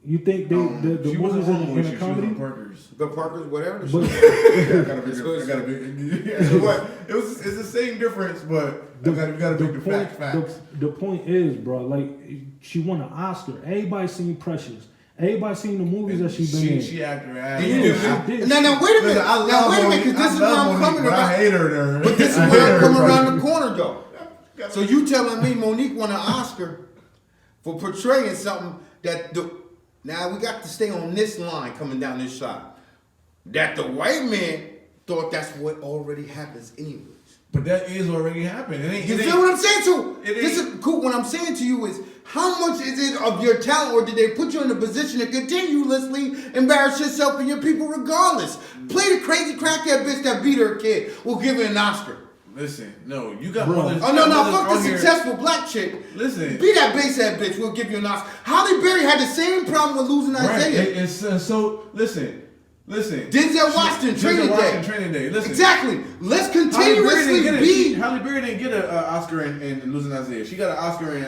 Speaker 2: You think the movies in the comedy?
Speaker 4: The Parkers, whatever.
Speaker 3: So what? It's the same difference, but you gotta make the facts.
Speaker 2: The point is, bro, like she won an Oscar. Everybody seen Precious. Everybody seen the movies that she been in.
Speaker 3: She acted her ass.
Speaker 4: Now wait a minute, because this is where I'm coming around.
Speaker 3: I hate her there.
Speaker 4: But this is where I'm coming around the corner, though. So you telling me Monique won an Oscar for portraying something that now we got to stay on this line coming down this side. That the white man thought that's what already happens anyways.
Speaker 3: But that is already happening.
Speaker 4: You feel what I'm saying? So this is cool. What I'm saying to you is, how much is it of your talent, or did they put you in a position to continuously embarrass yourself and your people regardless? Play the crazy crackhead bitch that beat her kid. We'll give her an Oscar.
Speaker 3: Listen, no, you got
Speaker 4: brothers. Oh no, fuck the successful black chick.
Speaker 3: Listen,
Speaker 4: be that bass head bitch. We'll give you an Oscar. Halle Berry had the same problem with losing Isaiah.
Speaker 3: And so listen.
Speaker 4: Denzel Washington, Training Day. Listen, exactly. Let's continuously be.
Speaker 3: Halle Berry didn't get an Oscar in losing Isaiah. She got an Oscar in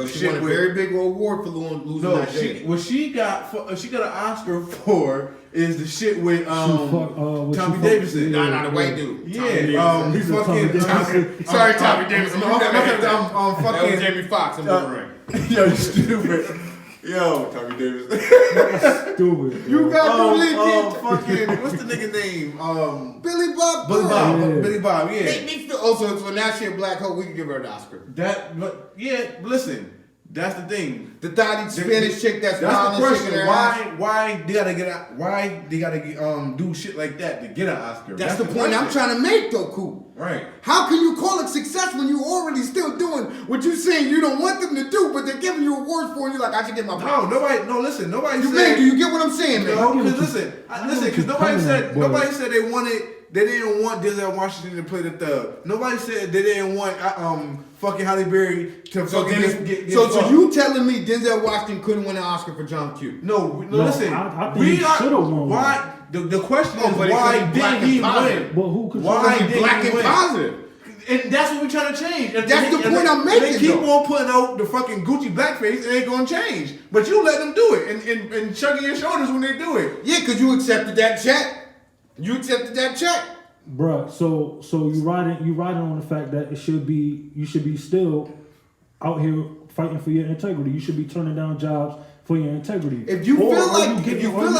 Speaker 4: she won a very big award for losing Isaiah.
Speaker 3: What she got an Oscar for is the shit with Tommy Davidson.
Speaker 4: Nah, the white dude.
Speaker 3: Yeah,
Speaker 4: he's fucking Sorry, Tommy Davidson. I'm fucking Jamie Foxx and Boomerang.
Speaker 3: Yo, you stupid. Yo, Tommy Davis.
Speaker 2: Stupid.
Speaker 4: You got to
Speaker 3: fucking, what's the nigga name?
Speaker 4: Billy Bob.
Speaker 3: Billy Bob, yeah.
Speaker 4: Make me feel, so now she a black hoe, we can give her an Oscar.
Speaker 3: Listen, that's the thing.
Speaker 4: The thotty Spanish chick that's
Speaker 3: the question. Why they gotta do shit like that to get an Oscar?
Speaker 4: That's the point I'm trying to make, though, Cool.
Speaker 3: Right.
Speaker 4: How can you call it success when you already still doing what you saying you don't want them to do, but they're giving you awards for, and you're like, I should get my power.
Speaker 3: Nobody
Speaker 4: said.
Speaker 3: Man,
Speaker 4: do you get what I'm saying, man?
Speaker 3: No, because nobody said they didn't want Denzel Washington to play the thug. Nobody said they didn't want fucking Halle Berry to get
Speaker 4: So you telling me Denzel Washington couldn't win an Oscar for John Q?
Speaker 3: No, listen.
Speaker 2: I think he should have won.
Speaker 3: Why? The question is, why did he win?
Speaker 2: Well, who could?
Speaker 3: Why did
Speaker 4: black
Speaker 3: he
Speaker 4: and
Speaker 3: win?
Speaker 4: positive?
Speaker 3: And that's what we're trying to change.
Speaker 4: That's the point I'm making.
Speaker 3: They keep on putting out the fucking Gucci blackface, it ain't gonna change. But you let them do it and chugging your shoulders when they do it.
Speaker 4: Yeah, because you accepted that check.
Speaker 2: Bruh, so you riding on the fact that you should be still out here fighting for your integrity. You should be turning down jobs for your integrity.
Speaker 4: If you feel like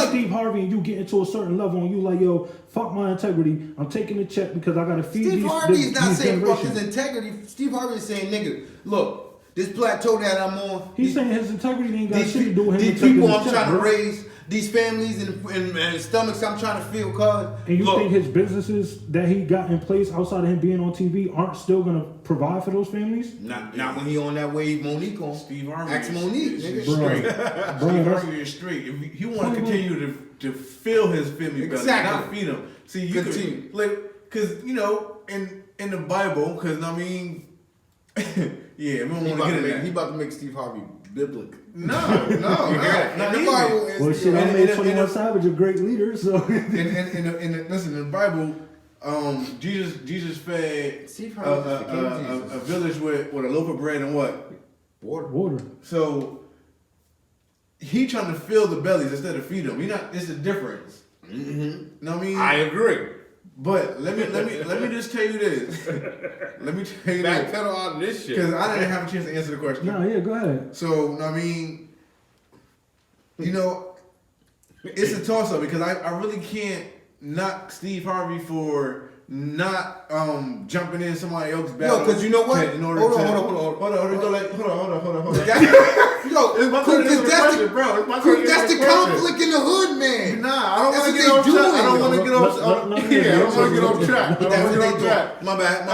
Speaker 2: Steve Harvey and you get into a certain level and you like, yo, fuck my integrity, I'm taking a check because I gotta feed
Speaker 4: Steve
Speaker 2: these
Speaker 4: Harvey's not
Speaker 2: these
Speaker 4: saying fuck
Speaker 2: generations.
Speaker 4: his integrity. Steve Harvey is saying, nigga, look, this plateau that I'm on.
Speaker 2: He's saying his integrity ain't got shit to do with him.
Speaker 4: These people I'm trying to raise, these families and stomachs I'm trying to fill, cuz.
Speaker 2: And you think his businesses that he got in place outside of him being on TV aren't still gonna provide for those families?
Speaker 4: Not when he on that wave Monique on.
Speaker 3: Steve Harvey
Speaker 4: Ask Monique,
Speaker 3: is
Speaker 4: nigga.
Speaker 3: straight. Steve Harvey is straight. If he want to continue to fill his family belly, not feed them. See, you
Speaker 4: continue.
Speaker 3: Because you know, in the Bible, because I mean, yeah, we don't want to get into that.
Speaker 4: He about to make Steve Harvey biblical.
Speaker 3: No.
Speaker 4: The Bible is.
Speaker 2: Well, shit, I made 21 Savage a great leader, so.
Speaker 3: Listen, in the Bible, Jesus fed a village with a loaf of bread and what?
Speaker 2: Water.
Speaker 3: So he trying to fill the bellies instead of feed them. It's a difference.
Speaker 4: Mm-hmm.
Speaker 3: Know what I mean?
Speaker 4: I agree.
Speaker 3: But let me just tell you this. Let me tell you this.
Speaker 4: Backpedal out of this shit.
Speaker 3: Because I didn't have a chance to answer the question.
Speaker 2: No, yeah, go ahead.
Speaker 3: So, I mean, you know, it's a toss-up because I really can't knock Steve Harvey for not jumping in somebody else's battle.
Speaker 4: Yo, because you know what?
Speaker 3: Hold on.
Speaker 4: Yo, that's the conflict in the hood, man.
Speaker 3: Nah, I don't want to get off track. I don't want to get off track. My bad. I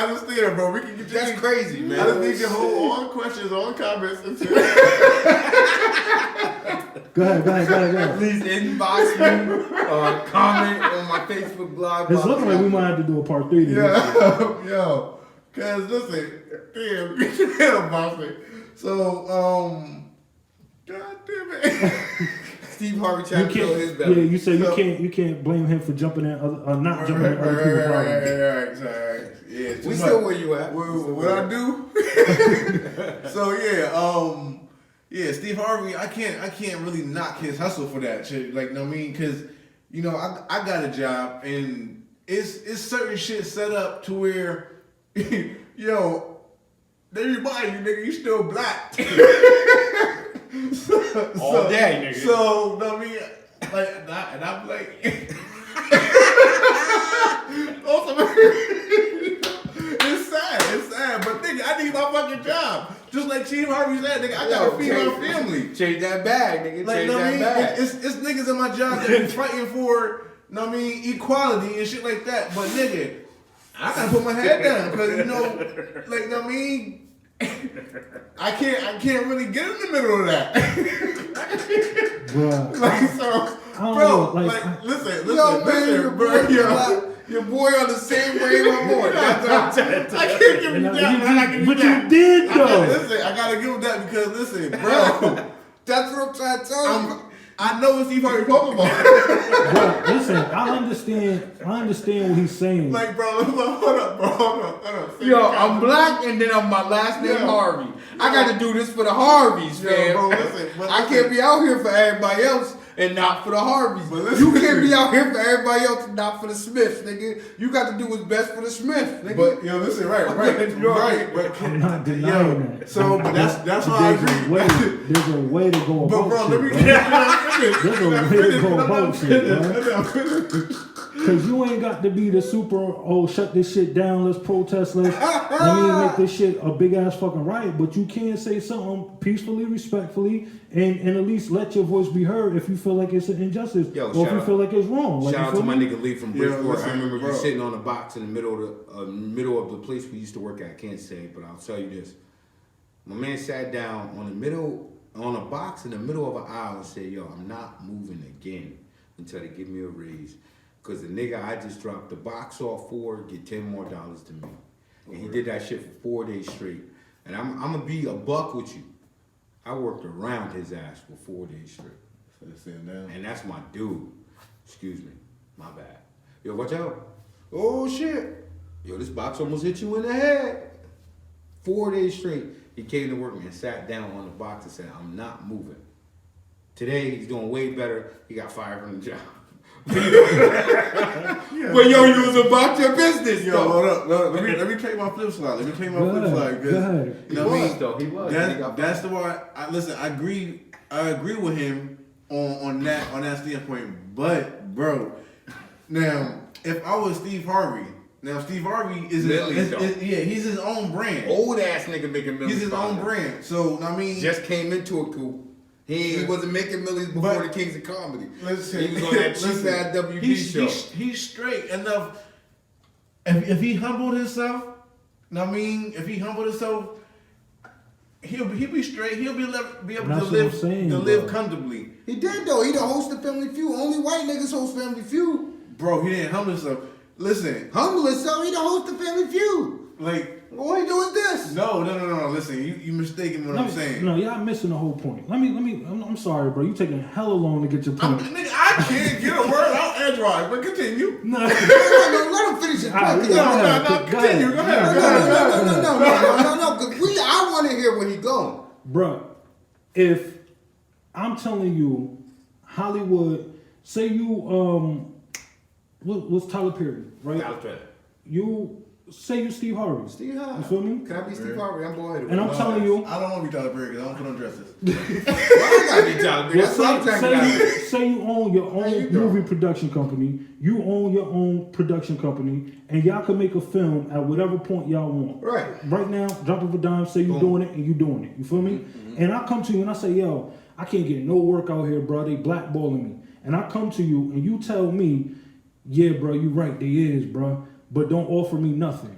Speaker 3: understand, bro. We can get
Speaker 4: That's crazy, man.
Speaker 3: I just need to hold all the questions, all the comments until.
Speaker 2: Go ahead.
Speaker 4: Please inbox me, comment on my Facebook blog.
Speaker 2: It's looking like we might have to do a part 3 to this.
Speaker 3: Yo, cause listen, damn, boss me. So, God damn it.
Speaker 4: Steve Harvey trying to fill his belly.
Speaker 2: Yeah, you said you can't blame him for jumping in, not jumping in other people's problems.
Speaker 3: Right. Yeah,
Speaker 4: We still where you at?
Speaker 3: What I do? So yeah, Steve Harvey, I can't really knock his hustle for that shit. Like, you know what I mean? Because, you know, I got a job and it's certain shit set up to where, yo, everybody, you nigga, you still black.
Speaker 4: All day, nigga.
Speaker 3: So, you know what I mean? Like, and I'm like, also, it's sad, but nigga, I need my fucking job. Just like Steve Harvey said, nigga, I gotta feed my family.
Speaker 4: Change that bag, nigga.
Speaker 3: Like,
Speaker 4: Change that bag.
Speaker 3: It's niggas in my job that be fighting for, know what I mean, equality and shit like that. But nigga, I gotta put my head down because you know, like, know what I mean, I can't really get in the middle of that.
Speaker 2: Bruh.
Speaker 3: Like, so, bro, listen, bro, your boy on the same wave I'm on. That's I can't give you that.
Speaker 2: But you did though.
Speaker 3: Listen, I gotta give him that because listen, bro.
Speaker 4: That's what I'm trying to tell you.
Speaker 3: I know what Steve Harvey talking about.
Speaker 2: Bro, listen, I understand what he's saying.
Speaker 3: Like, bro, hold up.
Speaker 4: Yo, I'm black and then I'm my last name Harvey. I got to do this for the Harveys, man.
Speaker 3: Bro, listen,
Speaker 4: I can't be out here for everybody else and not for the Harveys. You can't be out here for everybody else and not for the Smiths, nigga. You got to do what's best for the Smiths, nigga.
Speaker 3: But yo, listen, right. But
Speaker 2: I'm not denying that.
Speaker 3: So, but that's why I agree.
Speaker 2: There's a way to go about
Speaker 3: Bro, let me
Speaker 2: shit,
Speaker 3: There's
Speaker 2: a way to go about shit, bro. Cause you ain't got to be the super, shut this shit down, let's protest, let me make this shit a big ass fucking riot. But you can say something peacefully, respectfully, and at least let your voice be heard if you feel like it's an injustice or if you feel like it's wrong. Like,
Speaker 4: shout out to my nigga Lee from Bridgeport. I remember
Speaker 3: bro.
Speaker 4: you sitting on a box in the middle of the place we used to work at. I can't say it, but I'll tell you this. My man sat down on a box in the middle of an aisle and said, yo, I'm not moving again until they give me a raise. Because the nigga I just dropped the box off for get $10 more to me. And he did that shit for 4 days straight. And I'm going to be a buck with you. I worked around his ass for 4 days straight. And that's my dude. Excuse me. My bad. Yo, watch out. Oh, shit. Yo, this box almost hit you in the head. 4 days straight. He came to work and sat down on the box and said, I'm not moving. Today, he's doing way better. He got fired from the job. But yo, you was about your business.
Speaker 3: Yo, hold up. Let me take my flip slide. Let me take my flip slide.
Speaker 2: Go ahead.
Speaker 3: You know what I mean?
Speaker 4: He was.
Speaker 3: That's the one. I agree I agree with him on that standpoint. But bro, now if I was Steve Harvey, Steve Harvey is he's his own brand.
Speaker 4: Old ass nigga making millions.
Speaker 3: He's his own brand. So I mean,
Speaker 4: just came into a coup. He wasn't making millions before the Kings of Comedy. Listen, he was on that cheap ass WB show.
Speaker 3: He's straight enough. If he humbled himself, if he humbled himself, he'll be straight. He'll be able to live comfortably.
Speaker 4: He did though. He the host of Family Feud. Only white niggas host Family Feud.
Speaker 3: Bro, he didn't humble himself. Listen,
Speaker 4: humble himself. He the host of Family Feud.
Speaker 3: Like.
Speaker 4: What he doing this?
Speaker 3: No. Listen, you mistaken what I'm saying.
Speaker 2: No, y'all missing the whole point. Let me. I'm sorry, bro. You taking hella long to get your point.
Speaker 3: Nigga, I can't get a word out edgewise, but continue.
Speaker 4: No, let him finish his point.
Speaker 3: No, continue. Go ahead.
Speaker 4: No, because I want to hear where he going.
Speaker 2: Bro, if I'm telling you, Hollywood, say you what's Tyler Perry, right?
Speaker 4: Tyler Perry.
Speaker 2: You. Say you Steve Harvey.
Speaker 4: Steve Harvey.
Speaker 2: You feel me?
Speaker 4: Can I be Steve Harvey? I'm bored.
Speaker 2: And I'm telling you.
Speaker 3: I don't want to be Tyler Perry because I don't put on dresses.
Speaker 4: I gotta be Tyler Perry. That's what I'm talking about.
Speaker 2: Say you own your own movie production company. You own your own production company. And y'all can make a film at whatever point y'all want.
Speaker 4: Right.
Speaker 2: Right now, drop of a dime, say you doing it and you doing it. You feel me? Mm-hmm. And I come to you and I say, yo, I can't get no work out here, bro. They blackballing me. And I come to you and you tell me, yeah, bro, you right. They is, bro. But don't offer me nothing.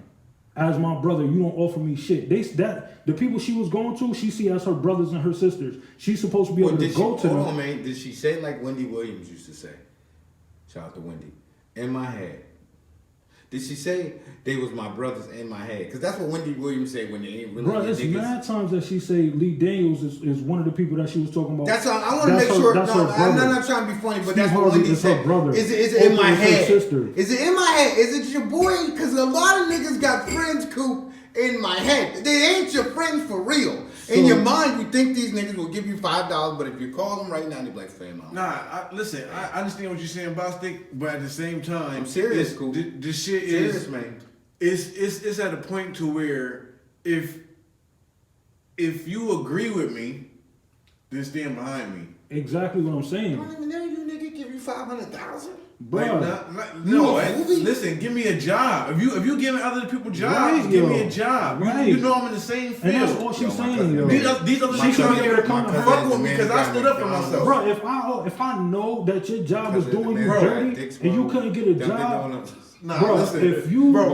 Speaker 2: As my brother, you don't offer me shit. The people she was going to, she see as her brothers and her sisters. She's supposed to be able to go to them.
Speaker 4: Hold on, man. Did she say like Wendy Williams used to say? Shout out to Wendy. In my head. Did she say they was my brothers in my head? Because that's what Wendy Williams said when they ain't really.
Speaker 2: Bro, it's mad times that she say Lee Daniels is one of the people that she was talking about.
Speaker 4: That's all, I want to make sure. No, I'm not trying to be funny, but that's what Wendy said. Is it in my head? Is it in my head? Is it your boy? Because a lot of niggas got friends, Coop, in my head. They ain't your friends for real. In your mind, you think these niggas will give you $5, but if you call them right now, they be like, fam out.
Speaker 3: Listen, I understand what you're saying, Bostic, but at the same time,
Speaker 4: I'm serious, Coop.
Speaker 3: This shit
Speaker 4: serious, man.
Speaker 3: It's at a point to where if you agree with me, then stand behind me.
Speaker 2: Exactly what I'm saying.
Speaker 4: I don't even know you nigga give you $500,000.
Speaker 2: Bro,
Speaker 3: listen, give me a job. If you giving other people jobs, give me a job. You know I'm in the same field.
Speaker 2: And that's all she's saying, yo.
Speaker 3: These other people fuck with me because I stood up for myself.
Speaker 2: Bro, if I know that your job is doing you dirty and you couldn't get a job, bro,
Speaker 3: listen,
Speaker 2: if you
Speaker 3: bro,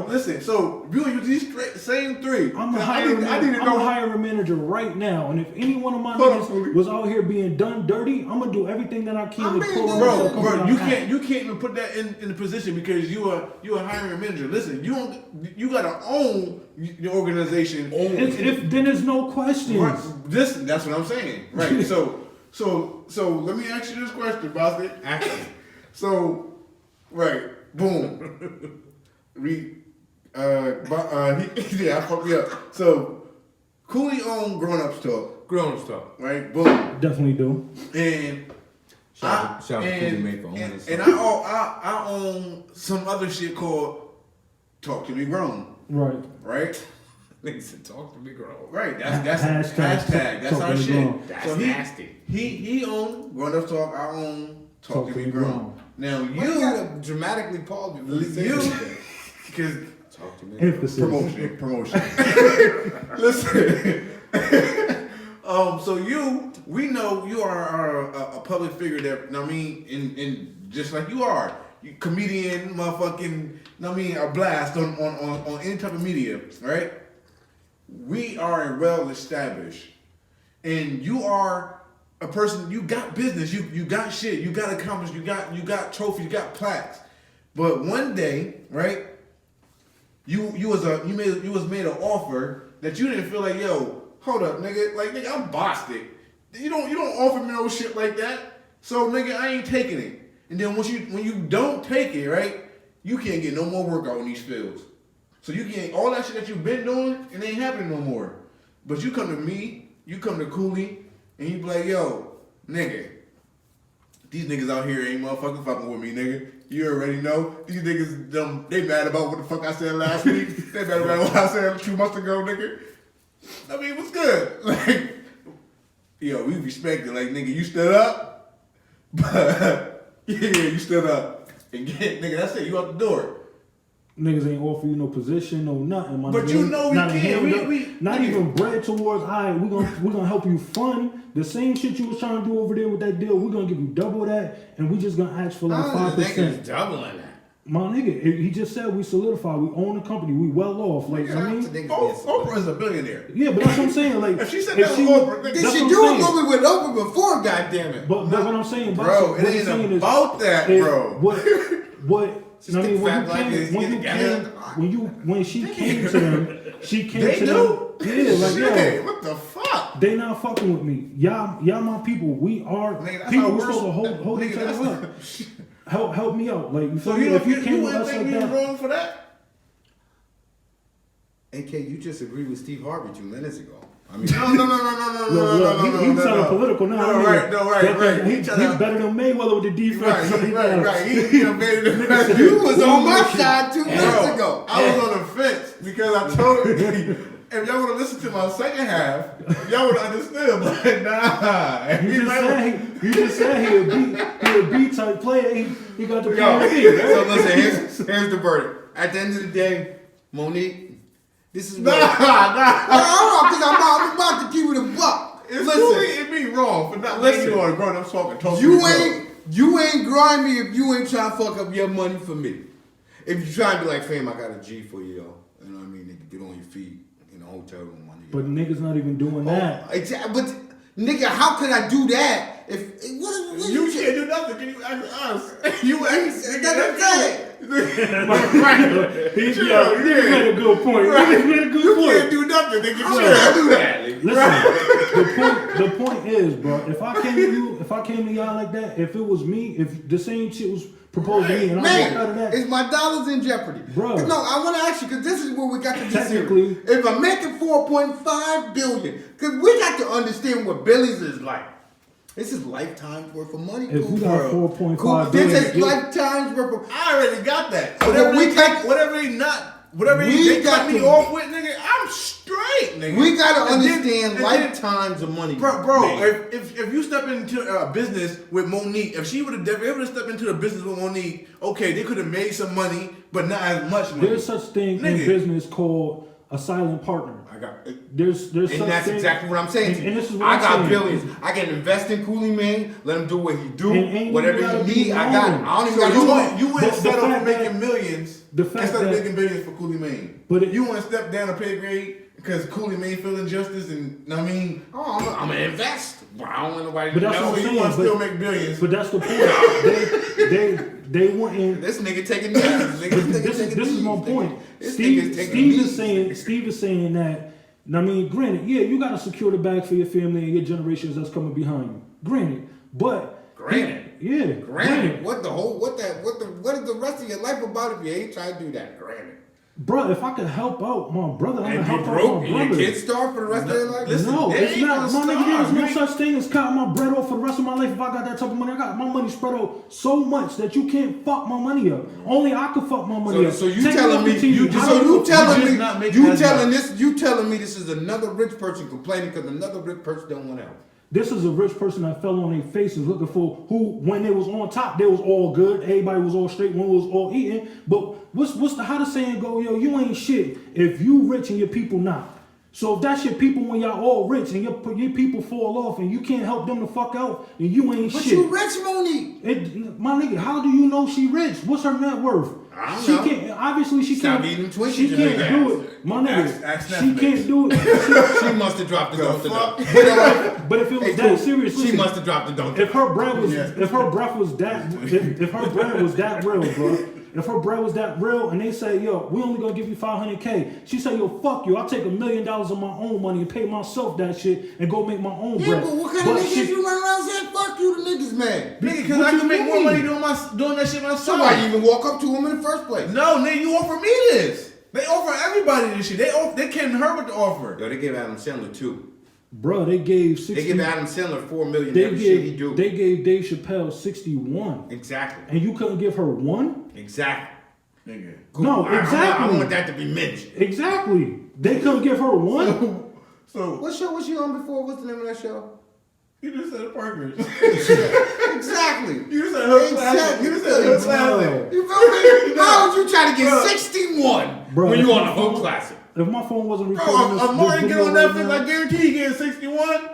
Speaker 3: listen. So if you use these same three,
Speaker 2: I'm a hiring manager right now, and if any one of my niggas was out here being done dirty, I'm gonna do everything that I can to pull them.
Speaker 3: Bro, you can't even put that in the position because you a hiring manager. Listen, you gotta own your organization.
Speaker 2: If then there's no questions.
Speaker 3: Right. That's what I'm saying. Right. So let me ask you this question, Bostic. So, right, boom. I fucked me up. So, Coolie owned grownupstalk.
Speaker 4: Grownupstalk.
Speaker 3: Right, boom.
Speaker 2: Definitely do.
Speaker 3: And
Speaker 4: shout out to Coolie Main for owning this.
Speaker 3: And I own some other shit called Talk to Me Grown. Right?
Speaker 4: Nigga said talk to me grown.
Speaker 3: Right, that's hashtag. That's our shit.
Speaker 4: That's so nasty.
Speaker 3: He owned grownupstalk. I own Talk to Me Grown. Now you
Speaker 4: gotta dramatically pause me.
Speaker 3: Because
Speaker 4: talk to me.
Speaker 2: Emphasis.
Speaker 3: Promotion. Listen. So we know you are a public figure that, I mean, in just like you are, you comedian, motherfucking, I mean, a blast on any type of media, right? We are well established, and you are a person. You got business. You got shit. You got accomplishments. You got trophies. You got plaques. But one day, right? You was made an offer that you didn't feel like, yo, hold up, nigga. Like, nigga, I'm Bostic. You don't offer me no shit like that. So, nigga, I ain't taking it. And then when you don't take it, right, you can't get no more work out in these fields. So you can't, all that shit that you've been doing, it ain't happening no more. But you come to me, you come to Coolie, and you be like, yo, nigga, these niggas out here ain't motherfucking fucking with me, nigga. You already know. These niggas, they mad about what the fuck I said last week. They mad about what I said 2 months ago, nigga. I mean, what's good? Like, yo, we respect it. Like, nigga, you stood up, but yeah, you stood up. And get, nigga, that's it. You out the door.
Speaker 2: Niggas ain't offer you no position, no nothing. My
Speaker 3: But
Speaker 2: nigga.
Speaker 3: you know we
Speaker 2: not
Speaker 3: can't.
Speaker 2: Not even bread towards. All right, we're gonna help you fund the same shit you was trying to do over there with that deal. We're gonna give you double that, and we just gonna ask for like 5%.
Speaker 4: Doubling that.
Speaker 2: My nigga, he just said we solidify. We own the company. We well off. Like I mean,
Speaker 3: Oprah is a billionaire.
Speaker 2: yeah, but that's what I'm saying. Like
Speaker 3: if she said that was Oprah,
Speaker 4: did she do a movie with Oprah before? Goddammit.
Speaker 2: But what I'm saying,
Speaker 3: bro, it ain't about that, bro.
Speaker 2: What? I mean, when she came to them, she came
Speaker 3: they
Speaker 2: to
Speaker 3: do?
Speaker 2: them. Yeah, like
Speaker 3: hey, what the fuck?
Speaker 2: They not fucking with me. Y'all my people. We are
Speaker 3: nigga,
Speaker 2: people who supposed to hold each other up. Help me out. Like you feel me? If you came with us like that,
Speaker 3: wrong for that?
Speaker 4: AK, you just agreed with Steve Harvey 2 minutes ago. I mean,
Speaker 2: no. He's sounding political now.
Speaker 3: Right.
Speaker 2: He's better than Mayweather with the defense.
Speaker 3: Right. He better than that.
Speaker 4: You was on my side 2 minutes ago.
Speaker 3: I was on the fence because I told you. If y'all would have listened to my second half, y'all would have understood. But nah,
Speaker 2: you just said he a B type player. He got the
Speaker 4: plan
Speaker 2: B.
Speaker 4: So listen, here's the verdict. At the end of the day, Monique, this is because I'm about to keep it a buck.
Speaker 3: It'd be wrong for not letting you on grown up talking.
Speaker 4: You ain't grimy if you ain't trying to fuck up your money for me. If you try to be like, fam, I got a G for you, yo. You know what I mean? Nigga, get on your feet in a hotel room, money.
Speaker 2: But niggas not even doing that.
Speaker 4: But nigga, how could I do that if
Speaker 3: you can't do nothing? Can you ask us? You ask.
Speaker 4: That's it.
Speaker 2: He made a good point.
Speaker 3: You can't do nothing. Nigga, you can't do that.
Speaker 2: Listen, the point is, bro. If I came to y'all like that, if it was me, if the same shit was proposed to me, and I walked out of that,
Speaker 4: is my dollars in jeopardy,
Speaker 2: bro?
Speaker 4: No, I want to ask you because this is where we got to be
Speaker 2: technically.
Speaker 4: Serious. If I'm making 4.5 billion, because we got to understand what Billy's is like. This is lifetime's worth of money.
Speaker 2: If we got 4.5 billion,
Speaker 4: this is lifetime's worth of.
Speaker 3: I already got that.
Speaker 4: So
Speaker 3: whatever they cut me off with, nigga, I'm straight, nigga.
Speaker 4: We gotta understand lifetimes of money,
Speaker 3: bro. If you step into a business with Monique, if she would have stepped into a business with Monique, okay, they could have made some money, but not as much money.
Speaker 2: There's such thing in business called a silent partner. There's
Speaker 4: and that's exactly what I'm saying.
Speaker 2: And this is what
Speaker 4: I got billions. I can invest in Coolie Main, let him do what he do, whatever he need. I got it. I don't even got
Speaker 3: you wouldn't settle for making millions instead of making billions for Coolie Main. But you want to step down a pay grade because Coolie Main feel injustice and I mean,
Speaker 4: I'm gonna invest. I don't want nobody
Speaker 2: to
Speaker 3: know. So you want to still make billions.
Speaker 2: But that's the point. They wouldn't.
Speaker 4: This nigga taking this
Speaker 2: is my point. Steve is saying that. I mean, granted, yeah, you gotta secure the bag for your family and your generations that's coming behind you. Granted.
Speaker 4: What is the rest of your life about if you ain't trying to do that? Granted.
Speaker 2: Bro, if I could help out my brother, I'm gonna help out my
Speaker 4: brother. Your kids starve for the rest of their life?
Speaker 2: Listen, no, it's not. My nigga, there's no such thing as cutting my bread off for the rest of my life. If I got that type of money, I got my money spread out so much that you can't fuck my money up. Only I could fuck my money up.
Speaker 4: So you telling me this is another rich person complaining because another rich person don't want help.
Speaker 2: This is a rich person that fell on their faces looking for who, when they was on top, they was all good. Everybody was all straight when we was all eating. But how the saying go, yo, you ain't shit if you rich and your people not. So if that's your people when y'all all rich and your people fall off and you can't help them to fuck out, then you ain't shit.
Speaker 4: But you rich, Monique.
Speaker 2: My nigga, how do you know she rich? What's her net worth?
Speaker 4: I don't know.
Speaker 2: Can't. Obviously, she
Speaker 4: Stop
Speaker 2: can't.
Speaker 4: Eating Twinkies
Speaker 2: she can't do it. My nigga, she can't do it.
Speaker 4: She must have dropped the dope.
Speaker 2: But if it was that serious,
Speaker 4: she must have dropped the dope.
Speaker 2: If her bread was that real, bro. If her bread was that real and they say, yo, we only gonna give you $500K, she say, yo, fuck you, I'll take $1 million of my own money and pay myself that shit and go make my own bread.
Speaker 4: Yeah, but what kind of niggas you run around saying, fuck you, the niggas, man?
Speaker 3: Nigga, because I can make more money doing that shit myself.
Speaker 4: So why you even walk up to him in the first place?
Speaker 3: No, nigga, you offer me this. They offer everybody this shit. They came to her with the offer.
Speaker 4: Yo, they gave Adam Sandler $2.
Speaker 2: Bro, they gave 60.
Speaker 4: They give Adam Sandler $4 million every shit he do.
Speaker 2: They gave Dave Chappelle 61.
Speaker 4: Exactly.
Speaker 2: And you couldn't give her 1?
Speaker 4: Exactly.
Speaker 3: Nigga.
Speaker 2: No, exactly.
Speaker 4: I want that to be mentioned.
Speaker 2: Exactly. They couldn't give her 1.
Speaker 3: So
Speaker 4: what show was you on before? What's the name of that show?
Speaker 3: You just said Parker's.
Speaker 4: Exactly.
Speaker 3: You just said Hood Classic. You just said Hood Classic.
Speaker 4: You feel me? How would you try to get 61
Speaker 2: bro,
Speaker 4: when you on a Hood Classic?
Speaker 2: If my phone wasn't recording
Speaker 3: Bro, Martin get on Netflix, I guarantee he getting 61.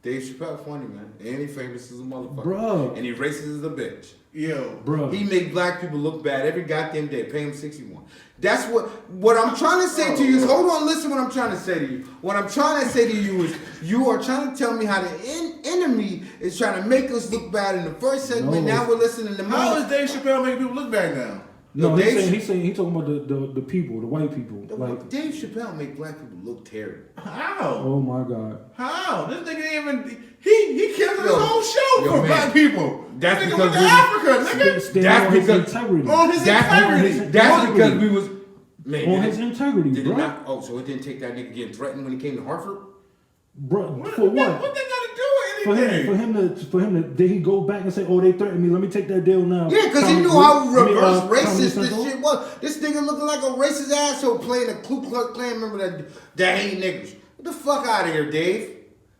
Speaker 4: Dave Chappelle funny, man. And he famous as a motherfucker.
Speaker 2: Bro.
Speaker 4: And he racist as a bitch.
Speaker 3: Yo.
Speaker 2: Bro.
Speaker 4: He make black people look bad every goddamn day. Pay him 61. That's what I'm trying to say to you is, hold on, listen what I'm trying to say to you. What I'm trying to say to you is, you are trying to tell me how the enemy is trying to make us look bad in the first segment.
Speaker 2: No.
Speaker 4: Now we're listening to
Speaker 3: How is Dave Chappelle making people look bad now?
Speaker 2: No, he's talking about the people, the white people. Like
Speaker 4: Dave Chappelle make black people look terrible.
Speaker 3: How?
Speaker 2: Oh my God.
Speaker 3: How? This nigga ain't even he canceled his whole show for black people.
Speaker 4: That's
Speaker 3: nigga
Speaker 4: because
Speaker 3: went to Africa, nigga.
Speaker 2: That's because integrity.
Speaker 3: On his integrity.
Speaker 4: That's because we was
Speaker 2: on his integrity,
Speaker 4: did
Speaker 2: bro.
Speaker 4: It not, oh, so it didn't take that nigga getting threatened when he came to Hartford?
Speaker 2: Bro, for what?
Speaker 3: What they got to do with anything?
Speaker 2: For him to did he go back and say, oh, they threatened me, let me take that deal now?
Speaker 4: Yeah, because he knew how reverse racist this
Speaker 2: Central?
Speaker 4: shit was. This nigga looking like a racist asshole playing a Ku Klux Klan member that hate niggas. Get the fuck out of here, Dave.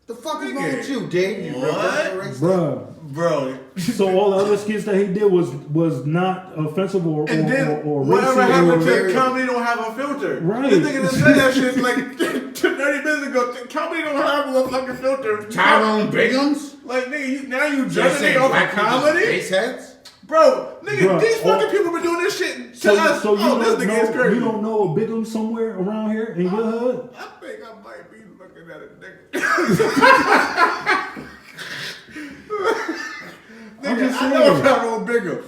Speaker 4: The fuck is wrong with you, Dave? You reverse racist.
Speaker 3: Bro.
Speaker 2: So all the other skits that he did was not offensive or
Speaker 3: whatever
Speaker 2: racist.
Speaker 3: happened to comedy don't have a filter.
Speaker 2: Right.
Speaker 3: This nigga just said that shit like 30 minutes ago. Comedy don't have a fucking filter.
Speaker 4: Tyrone Biggums?
Speaker 3: Like, nigga, now you
Speaker 4: Just
Speaker 3: judging nigga off of comedy?
Speaker 4: Face heads?
Speaker 3: Bro, nigga, these fucking people been doing this shit to us.
Speaker 2: So you
Speaker 3: this nigga is crazy.
Speaker 2: You don't know a Bigum somewhere around here in your hood?
Speaker 3: I think I might be looking at a nigga. Nigga, I know Tyrone Biggums.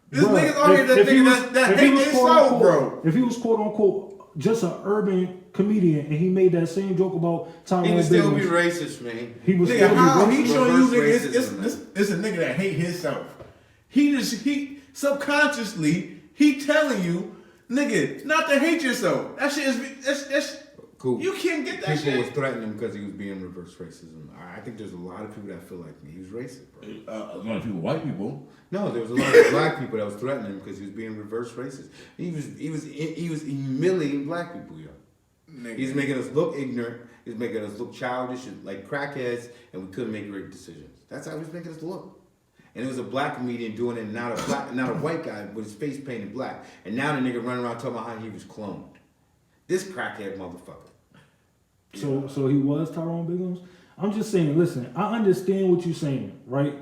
Speaker 3: This nigga's out here that hate their soul, bro.
Speaker 2: If he was quote unquote just an urban comedian and he made that same joke about Tyrone Biggums,
Speaker 4: he would still be racist, man.
Speaker 2: He was
Speaker 3: nigga,
Speaker 2: still
Speaker 3: how
Speaker 2: be
Speaker 3: he
Speaker 2: racist.
Speaker 3: showing you
Speaker 4: Reverse
Speaker 3: nigga it's a nigga that hate himself. He subconsciously he telling you, nigga, not to hate yourself. That shit is that's
Speaker 4: cool.
Speaker 3: You can't get that
Speaker 4: People
Speaker 3: shit.
Speaker 4: was threatening him because he was being reverse racism. I think there's a lot of people that feel like he was racist, bro.
Speaker 3: A lot of people, white people.
Speaker 4: No, there was a lot of black people that was threatening him because he was being reverse racist. He was humiliating black people, yo.
Speaker 3: Nigga.
Speaker 4: He's making us look ignorant. He's making us look childish and like crackheads, and we couldn't make great decisions. That's how he was making us look. And it was a black comedian doing it, not a white guy with his face painted black. And now the nigga running around talking about how he was cloned. This crackhead motherfucker.
Speaker 2: So he was Tyrone Biggums? I'm just saying, listen, I understand what you're saying, right?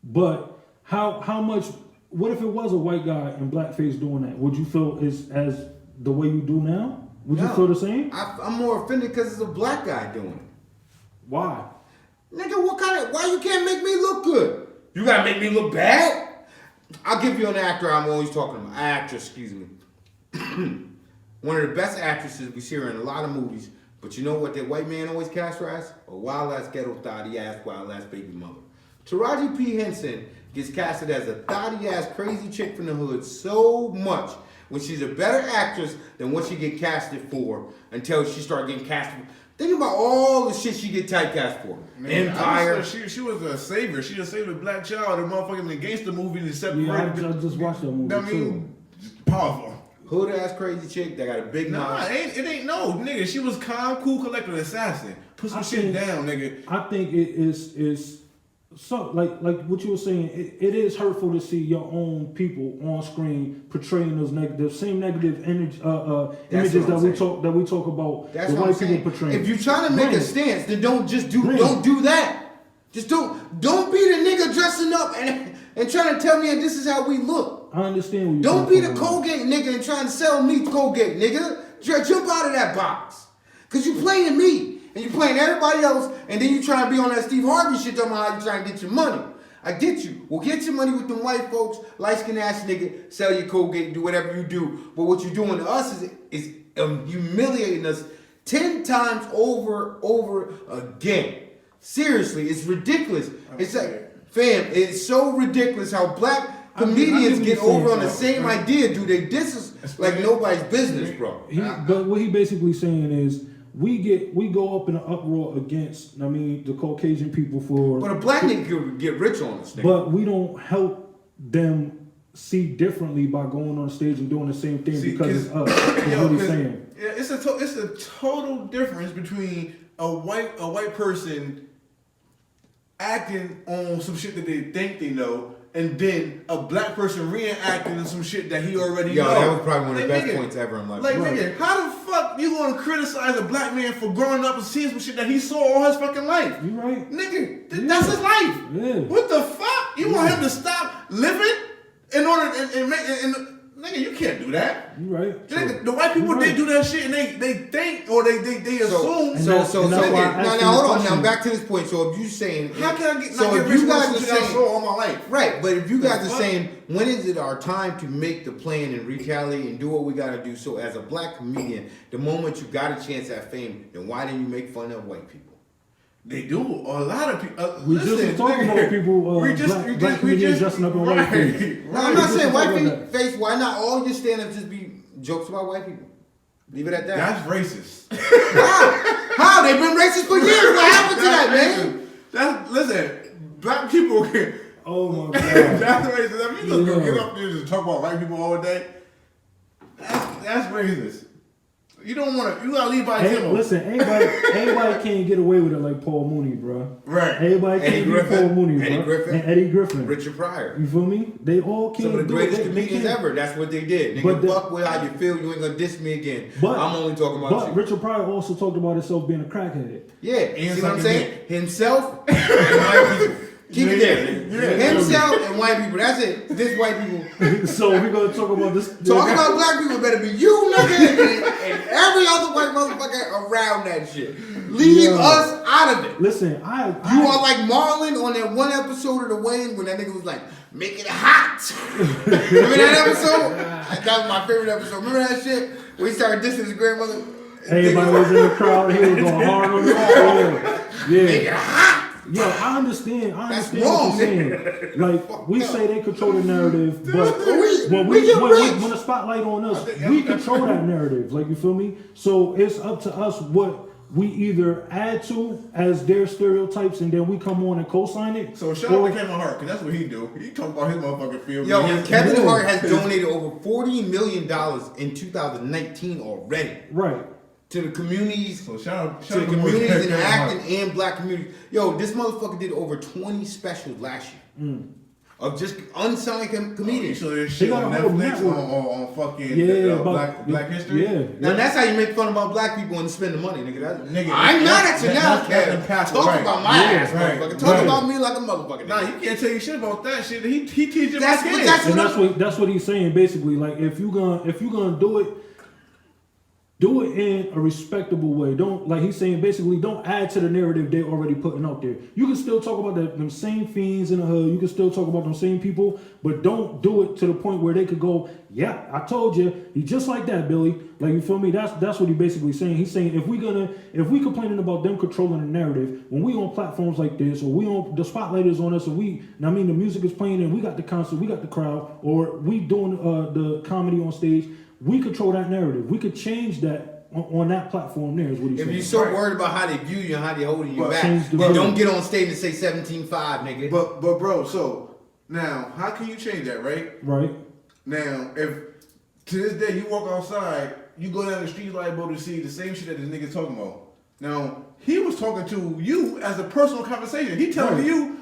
Speaker 2: But how much, what if it was a white guy in blackface doing that? Would you feel as the way you do now? Would you feel the same?
Speaker 4: I'm more offended because it's a black guy doing it.
Speaker 2: Why?
Speaker 4: Nigga, why you can't make me look good? You gotta make me look bad? I'll give you an actor I'm always talking about. Actress, excuse me. One of the best actresses we see her in a lot of movies, but you know what that white man always cast her as? A wild-ass ghetto thotty-ass, wild-ass baby mother. Taraji P. Henson gets casted as a thotty-ass crazy chick from the hood so much when she's a better actress than what she get casted for until she start getting casted. Think about all the shit she get typecast for.
Speaker 3: Man,
Speaker 4: Empire.
Speaker 3: She was a savior. She just saved a black child. The motherfucking in the gangster movie and separated.
Speaker 2: Yeah, I just watched that movie too.
Speaker 3: Powerful.
Speaker 4: Hood ass crazy chick that got a big
Speaker 3: Nah,
Speaker 4: mouth.
Speaker 3: it ain't no nigga. She was calm, cool, collected assassin. Put some shit down, nigga.
Speaker 2: I think it is so like what you were saying. It is hurtful to see your own people on screen portraying those same negative images that we talk about.
Speaker 4: That's
Speaker 2: the
Speaker 4: what
Speaker 2: white
Speaker 4: I'm saying.
Speaker 2: people portraying.
Speaker 4: If you're trying to make a stance, then don't do that. Just don't be the nigga dressing up and trying to tell me this is how we look.
Speaker 2: I understand what you're
Speaker 4: Don't be the
Speaker 2: about.
Speaker 4: Colgate nigga and trying to sell me Colgate, nigga. Jump out of that box. Cause you playing me and you playing everybody else, and then you trying to be on that Steve Harvey shit talking about how you trying to get your money. I get you. Well, get your money with them white folks, light skin ass nigga, sell your Colgate, do whatever you do. But what you're doing to us is humiliating us 10 times over again. Seriously, it's ridiculous. It's like, fam, it's so ridiculous how black comedians get over on the same idea, dude. They diss us like nobody's business, bro.
Speaker 2: But what he basically saying is we go up in an uproar against the Caucasian people for.
Speaker 4: But a black nigga could get rich on us, nigga.
Speaker 2: But we don't help them see differently by going on stage and doing the same thing because it's us. Is what he's saying.
Speaker 3: Yeah, it's a total difference between a white person acting on some shit that they think they know, and then a black person reenacting on some shit that he already know.
Speaker 5: That was probably one of the best points ever in life.
Speaker 3: Like, nigga, how the fuck you gonna criticize a black man for growing up and seeing some shit that he saw all his fucking life?
Speaker 2: You right.
Speaker 3: Nigga, that's his life.
Speaker 2: Yeah.
Speaker 3: What the fuck? You want him to stop living in order and make nigga, you can't do that.
Speaker 2: You right.
Speaker 3: Nigga, the white people, they do that shit and they think or they assume.
Speaker 5: So now hold on. Now back to this point. So if you saying,
Speaker 3: how can I get?
Speaker 5: So if you guys are saying,
Speaker 3: all my life,
Speaker 5: right? But if you guys are saying, when is it our time to make the plan and retaliate and do what we gotta do? So as a black comedian, the moment you got a chance at fame, then why didn't you make fun of white people?
Speaker 3: They do. A lot of people.
Speaker 2: We just talking about people. Black comedians dressing up in white face.
Speaker 5: No, I'm not saying white face. Why not all your stand-ups just be jokes about white people? Leave it at that.
Speaker 3: That's racist.
Speaker 5: How? They've been racist for years. What happened to that, man?
Speaker 3: Listen, black people can.
Speaker 2: Oh my God.
Speaker 3: That's racist. I mean, you just gonna get up there and just talk about white people all day. That's racist. You don't want to. You gotta leave by example.
Speaker 2: Listen, everybody can't get away with it like Paul Mooney, bro.
Speaker 3: Right.
Speaker 2: Everybody can't be Paul Mooney, bro. Eddie Griffin,
Speaker 5: Richard Pryor.
Speaker 2: You feel me? They all can't.
Speaker 5: Some of the greatest comedians ever. That's what they did. Nigga, fuck with how you feel. You ain't gonna diss me again. But I'm only talking about you.
Speaker 2: But Richard Pryor also talked about himself being a crackhead.
Speaker 5: Yeah. See what I'm saying? Himself and white people. Keep it there. Yeah. Himself and white people. That's it. This white people.
Speaker 2: So we're gonna talk about this.
Speaker 5: Talking about black people better be you, nigga, and every other white motherfucker around that shit. Leave us out of it.
Speaker 2: Listen,
Speaker 5: you are like Marlon on that one episode of The Wayne when that nigga was like, make it hot. Remember that episode? That was my favorite episode. Remember that shit? When he started dissing his grandmother?
Speaker 2: Everybody was in the crowd. He was going hard on the crowd. Yeah.
Speaker 5: Make it hot.
Speaker 2: Yo, I understand
Speaker 5: That's
Speaker 2: what
Speaker 5: wrong,
Speaker 2: you're saying. Like, we say they control the narrative, but when the spotlight on us, we control that narrative. Like, you feel me? So it's up to us what we either add to as their stereotypes, and then we come on and co-sign it.
Speaker 3: So shout out to Kevin Hart, because that's what he do. He talk about his motherfucking field.
Speaker 5: Yo, Kevin Hart has donated over $40 million in 2019 already.
Speaker 2: Right.
Speaker 5: To the communities,
Speaker 3: so shout
Speaker 5: to the communities in the acting and black communities. Yo, this motherfucker did over 20 specials last year of just unsigned comedians.
Speaker 3: So there's shit on Netflix on fucking Black History.
Speaker 2: Yeah.
Speaker 5: Now that's how you make fun about black people and spend the money, nigga. I'm mad at you now, Kev. Talk about my ass, motherfucker. Talk about me like a motherfucker.
Speaker 3: Nah, you can't tell you shit about that shit. He teaches my kids.
Speaker 2: That's what he's saying basically. Like if you gonna do it. Do it in a respectable way. Don't, like he's saying, basically, don't add to the narrative they're already putting out there. You can still talk about them same fiends in the hood. You can still talk about them same people, but don't do it to the point where they could go, yeah, I told you, he just like that, Billy. Like, you feel me? That's what he basically saying. He's saying if we complaining about them controlling the narrative, when we on platforms like this, or we on the spotlight is on us, and the music is playing, and we got the concert, we got the crowd, or we doing the comedy on stage. We control that narrative. We could change that on that platform there is what he's saying.
Speaker 5: If you're so worried about how they view you and how they holding you back, then don't get on stage and say 17.5, nigga.
Speaker 3: But bro, so now how can you change that, right?
Speaker 2: Right.
Speaker 3: Now, if to this day you walk outside, you go down the street liable to see the same shit that this nigga's talking about. Now, he was talking to you as a personal conversation. He telling you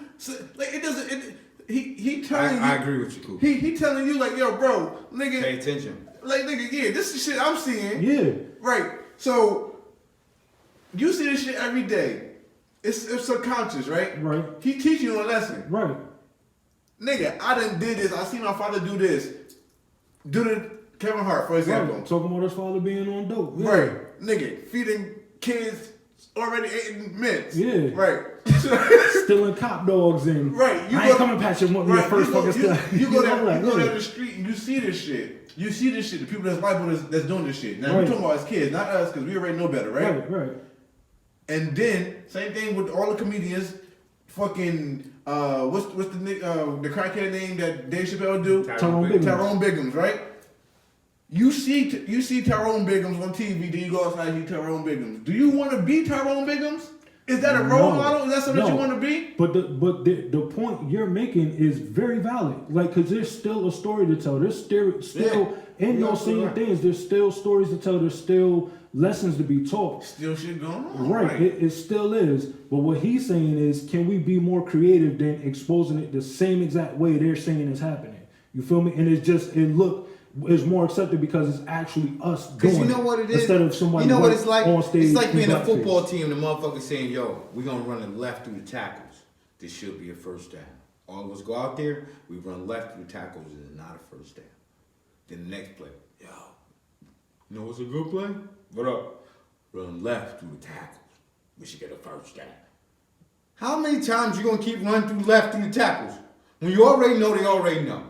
Speaker 3: like it doesn't he telling you.
Speaker 5: I agree with you, Cool.
Speaker 3: He telling you like, yo, bro, nigga,
Speaker 5: pay attention.
Speaker 3: Like, nigga, yeah, this is shit I'm seeing.
Speaker 2: Yeah.
Speaker 3: Right. So, you see this shit every day. It's subconscious, right?
Speaker 2: Right.
Speaker 3: He teach you a lesson.
Speaker 2: Right.
Speaker 3: Nigga, I done did this. I seen my father do this. Do the Kevin Hart, for example.
Speaker 2: Right. Talking about his father being on dope. Yeah.
Speaker 3: Right. Nigga, feeding kids already eating mints.
Speaker 2: Yeah.
Speaker 3: Right.
Speaker 2: Stealing cop dogs and
Speaker 3: right.
Speaker 2: I ain't coming past your first fucking stuff.
Speaker 3: You go down the street and you see this shit. You see this shit. The people that's liable that's doing this shit. Now we're talking about as kids, not us, because we already know better, right?
Speaker 2: Right.
Speaker 3: And then same thing with all the comedians. Fucking what's the crackhead name that Dave Chappelle do? Tyrone Biggums, right? You see Tyrone Biggums on TV. Do you go outside and see Tyrone Biggums? Do you want to be Tyrone Biggums? Is that a role model? Is that something that you want to be?
Speaker 2: But the point you're making is very valid. Like, because there's still a story to tell. There's still in those same things. There's still stories to tell. There's still lessons to be taught.
Speaker 3: Still shit going on.
Speaker 2: Right. It still is. But what he's saying is, can we be more creative than exposing it the same exact way they're saying it's happening? You feel me? And it's more accepted because it's actually us doing it.
Speaker 5: Because you know what it is?
Speaker 2: Instead of somebody
Speaker 5: you know what it's like?
Speaker 2: on stage.
Speaker 5: It's like being a football team, the motherfucker saying, yo, we're going to run it left through the tackles. This should be a first down. All of us go out there, we run left through the tackles, and it's not a first down. Then the next play, yo, you know what's a good play? What up? Run left through the tackles. We should get a first down. How many times you going to keep running through left through the tackles? When you already know, they already know.